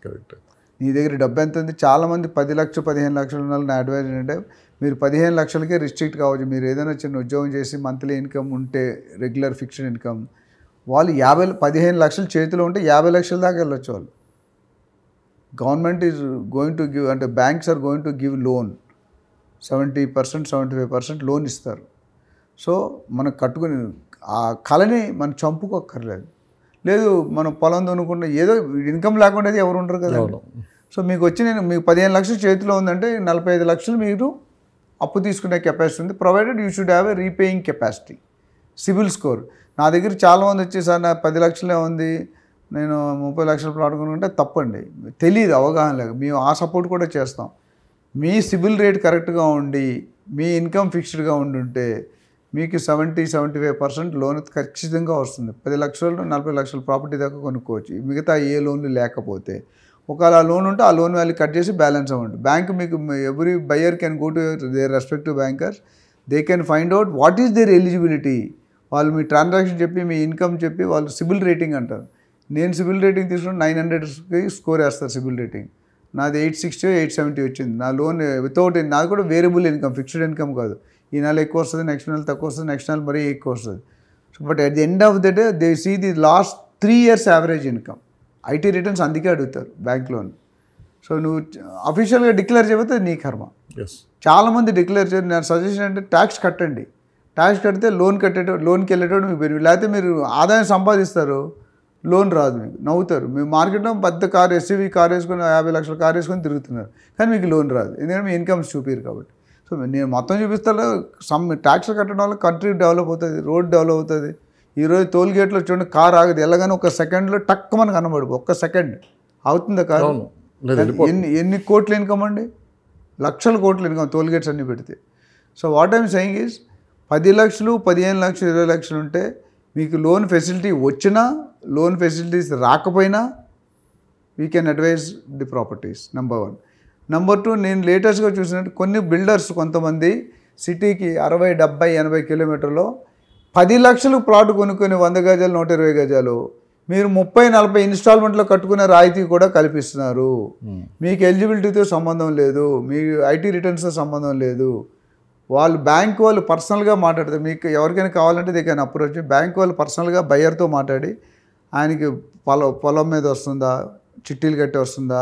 కరెక్ట్. నీ దగ్గర డబ్బు ఎంత ఉంది? చాలామంది 10 లక్షలు 15 లక్షలు ఉన్న నా అడ్వైజ్ ఏంటంటే, మీరు 15 లక్షలకే రిస్ట్రిక్ట్ కావచ్చు. మీరు ఏదైనా చిన్న ఉద్యోగం చేసి మంత్లీ ఇన్కమ్ ఉంటే, రెగ్యులర్ ఫిక్స్డ్ ఇన్కమ్, వాళ్ళు 15 లక్షలు చేతిలో ఉంటే 50 లక్షల దాకా వెళ్ళొచ్చు వాళ్ళు. Government is going to give, అంటే banks are going to give loan 70%, 75% loan ఇస్తారు. సో మనం కట్టుకుని ఆ కళని మనం చంపుకోక్కర్లేదు. లేదు మనం పొలం దొనుకుంటే ఏదో ఇన్కమ్ లేకుండా ఎవరు ఉండరు కదా. సో మీకు వచ్చి మీకు 15 లక్షలు చేతిలో ఉందంటే 45 లక్షలు మీరు అప్పు తీసుకునే కెపాసిటీ ఉంది. Provided you should have a repaying capacity, CIBIL score. నా దగ్గర చాలామంది వచ్చి, సార్ నా 10 లక్షలే ఉంది, నేను 30 లక్షలు ప్లాట్ కొనుక్కుంటే తప్పండి, తెలియదు, అవగాహన లేక. మేము ఆ సపోర్ట్ కూడా చేస్తాం. మీ సిబిల్ రేట్ కరెక్ట్గా ఉండి, మీ ఇన్కమ్ ఫిక్స్డ్గా ఉండుంటే మీకు 70-75% లోన్ ఖచ్చితంగా వస్తుంది. 10 లక్షలు 40 లక్షల ప్రాపర్టీ దాకా కొనుక్కోవచ్చు. మిగతా ఏ లోన్లు లేకపోతే ఒకవేళ ఆ లోన్ ఉంటే ఆ లోన్ వాల్యూ కట్ చేసి బ్యాలెన్స్ అవ్వండి. బ్యాంక్ మీకు every buyer can go to their respective bankers, they can find out what is their eligibility. వాళ్ళు మీ ట్రాన్సాక్షన్ చెప్పి, మీ ఇన్కమ్ చెప్పి, వాళ్ళు సిబిల్ రేటింగ్ అంటారు. నేను సిబిల్ రేటింగ్ తీసుకుని 900కి స్కోర్ వేస్తారు సిబిల్ రేటింగ్. నాది 860, 870 వచ్చింది. నా లోన్ వితౌట్, నాది కూడా వేరియబుల్ ఇన్కమ్, ఫిక్స్డ్ ఇన్కమ్ కాదు. ఈ నెల ఎక్కువ వస్తుంది, నెక్స్ట్ నెల తక్కువ వస్తుంది, నెక్స్ట్ నెల మరీ ఎక్కువ వస్తుంది. So but at the end of the day they see the last 3 years average income. IT returns అందుకే అడుగుతారు బ్యాంక్ లోన్. సో నువ్వు అఫీషియల్గా డిక్లేర్ చేయకపోతే నీ కర్మ. ఎస్. చాలామంది డిక్లేర్ చేయరు. నేను సజెషన్ అంటే ట్యాక్స్ కట్టండి. ట్యాక్స్ కడితే లోన్కి వెళ్ళేటప్పుడు మీకు బెనిఫిట్. లేకపోతే మీరు ఆదాయం సంపాదిస్తారు, లోన్ రాదు, మీకు నవ్వుతారు. మీరు మార్కెట్లో పెద్ద కార్ ఎస్యూవీ కార్ వేసుకొని 50 లక్షల కార్ వేసుకొని తిరుగుతున్నారు, కానీ మీకు లోన్ రాదు, ఎందుకంటే మీ ఇన్కమ్స్ చూపిరు కాబట్టి. సో నేను మొత్తం చూపిస్తాను. ట్యాక్స్ కట్టడం వల్ల కంట్రీ డెవలప్ అవుతుంది, రోడ్ డెవలప్ అవుతుంది. ఈరోజు టోల్ గేట్లో చూడండి, కార్ ఆగదు, వెళ్ళగానే ఒక సెకండ్లో టక్ మన కనబడు, ఒక్క సెకండ్ అవుతుందా కారు? ఎన్ని కోట్ల ఇన్కమ్ అండి, లక్షల కోట్ల ఇన్కమ్ టోల్ గేట్స్ అన్నీ పెడితే. So what I'm saying is 10 లక్షలు 15 లక్షలు 20 లక్షలు ఉంటే మీకు లోన్ ఫెసిలిటీ వచ్చినా, లోన్ ఫెసిలిటీస్ రాకపోయినా we can advise the properties. Number 1. Number 2, నేను లేటెస్ట్గా చూసినట్టు కొన్ని బిల్డర్స్ కొంతమంది సిటీకి 60, 70, 80 కిలోమీటర్లో 10 లక్షలు ప్లాట్ కొనుక్కొని 100 గజాలు 120 గజాలు మీరు 30, 40 ఇన్స్టాల్మెంట్లో కట్టుకునే రాయితీ కూడా కల్పిస్తున్నారు. మీకు ఎలిజిబిలిటీతో సంబంధం లేదు, మీ ఐటీ రిటర్న్స్తో సంబంధం లేదు. వాళ్ళు బ్యాంక్ వాళ్ళు పర్సనల్గా మాట్లాడతారు. మీకు ఎవరికైనా కావాలంటే దే కెన్ అప్రోచ్. బ్యాంక్ వాళ్ళు పర్సనల్గా బయ్యర్తో మాట్లాడి ఆయనకి పొలం మీద వస్తుందా, చిట్టీలు కట్టి వస్తుందా,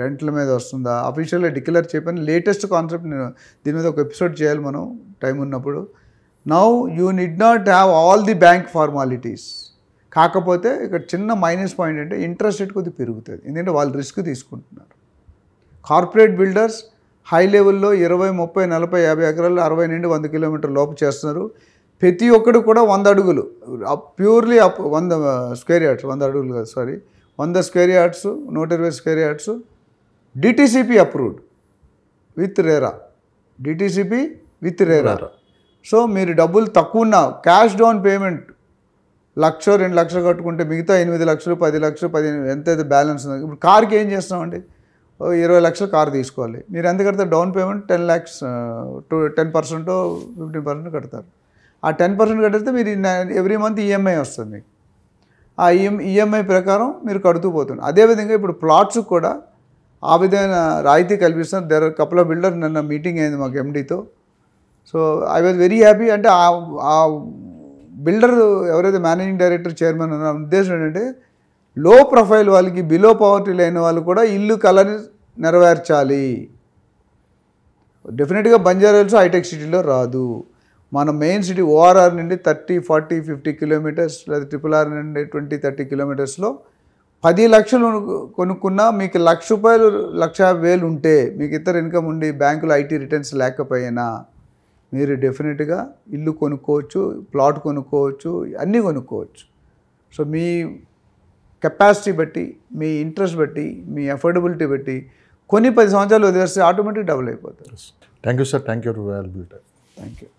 రెంట్ల మీద వస్తుందా, అఫీషియల్గా డిక్లేర్ చేయని లేటెస్ట్ కాన్సెప్ట్. నేను దీని మీద ఒక ఎపిసోడ్ చేయాలి మనం టైం ఉన్నప్పుడు. Now you need not have all the bank formalities. కాకపోతే ఇక్కడ చిన్న మైనస్ పాయింట్ అంటే ఇంట్రెస్ట్ రేట్ కొద్దిగా పెరుగుతుంది, ఎందుకంటే వాళ్ళు రిస్క్ తీసుకుంటున్నారు. కార్పొరేట్ బిల్డర్స్ హై లెవెల్లో 20, 30, 40, 50 ఎకరాలు 60 నుండి 100 కిలోమీటర్ లోపు చేస్తున్నారు. ప్రతి ఒక్కడు కూడా 100 అడుగులు ప్యూర్లీ 100 స్క్వేర్ యార్డ్స్, 100 అడుగులు కాదు sorry, 100 square yards, 120 square yards DTCP approved with RERA. DTCP with RERA. So మీరు డబ్బులు తక్కువ ఉన్న క్యాష్ డౌన్ పేమెంట్ 1,00,000, 2 లక్షలు కట్టుకుంటే మిగతా 8 లక్షలు, 10 లక్షలు, 15 ఎంతైతే బ్యాలెన్స్ ఉంది. ఇప్పుడు కార్కి ఏం చేస్తామండి, 20 లక్షలు కారు తీసుకోవాలి, మీరు ఎంత కడతారు? డౌన్ పేమెంట్ 10 lakhs, 10% 15% కడతారు. ఆ 10% కడితే మీరు ఎవ్రీ మంత్ ఈఎంఐ వస్తుంది మీకు. ఆ ఈఎంఐ ప్రకారం మీరు కడుతూ పోతుంది. అదేవిధంగా ఇప్పుడు ప్లాట్స్ కూడా ఆ విధమైన రాయితీ కల్పిస్తున్నారు. There are couple of builder, నిన్న మీటింగ్ అయింది మాకు ఎండీతో. So I was very happy. అంటే ఆ బిల్డర్ ఎవరైతే మేనేజింగ్ డైరెక్టర్, చైర్మన్ అన్న ఉద్దేశం ఏంటంటే లో ప్రొఫైల్ వాళ్ళకి, బిలో పవర్టీ లేని వాళ్ళు కూడా ఇల్లు కలర్ నెరవేర్చాలి. డెఫినెట్గా బంజారాహిల్స్ హైటెక్ సిటీలో రాదు. మన మెయిన్ సిటీ ఓఆర్ఆర్ నుండి 30, 40, 50 కిలోమీటర్స్, లేదా RRR నుండి 20, 30 కిలోమీటర్స్లో 10 లక్షలు కొనుక్కున్నా మీకు ₹1,00,000, ₹1,50,000 ఉంటే, మీకు ఇతర ఇన్కమ్ ఉండి బ్యాంకులో ఐటీ రిటర్న్స్ లేకపోయినా మీరు డెఫినెట్గా ఇల్లు కొనుక్కోవచ్చు, ప్లాట్ కొనుక్కోవచ్చు, అన్నీ కొనుక్కోవచ్చు. సో మీ కెపాసిటీ బట్టి, మీ ఇంట్రెస్ట్ బట్టి, మీ అఫోర్డబిలిటీ బట్టి కొన్ని 10 సంవత్సరాలు వదిలేస్తే ఆటోమేటిక్ డబుల్ అయిపోతారు. Thank you sir, thank you. Thank you.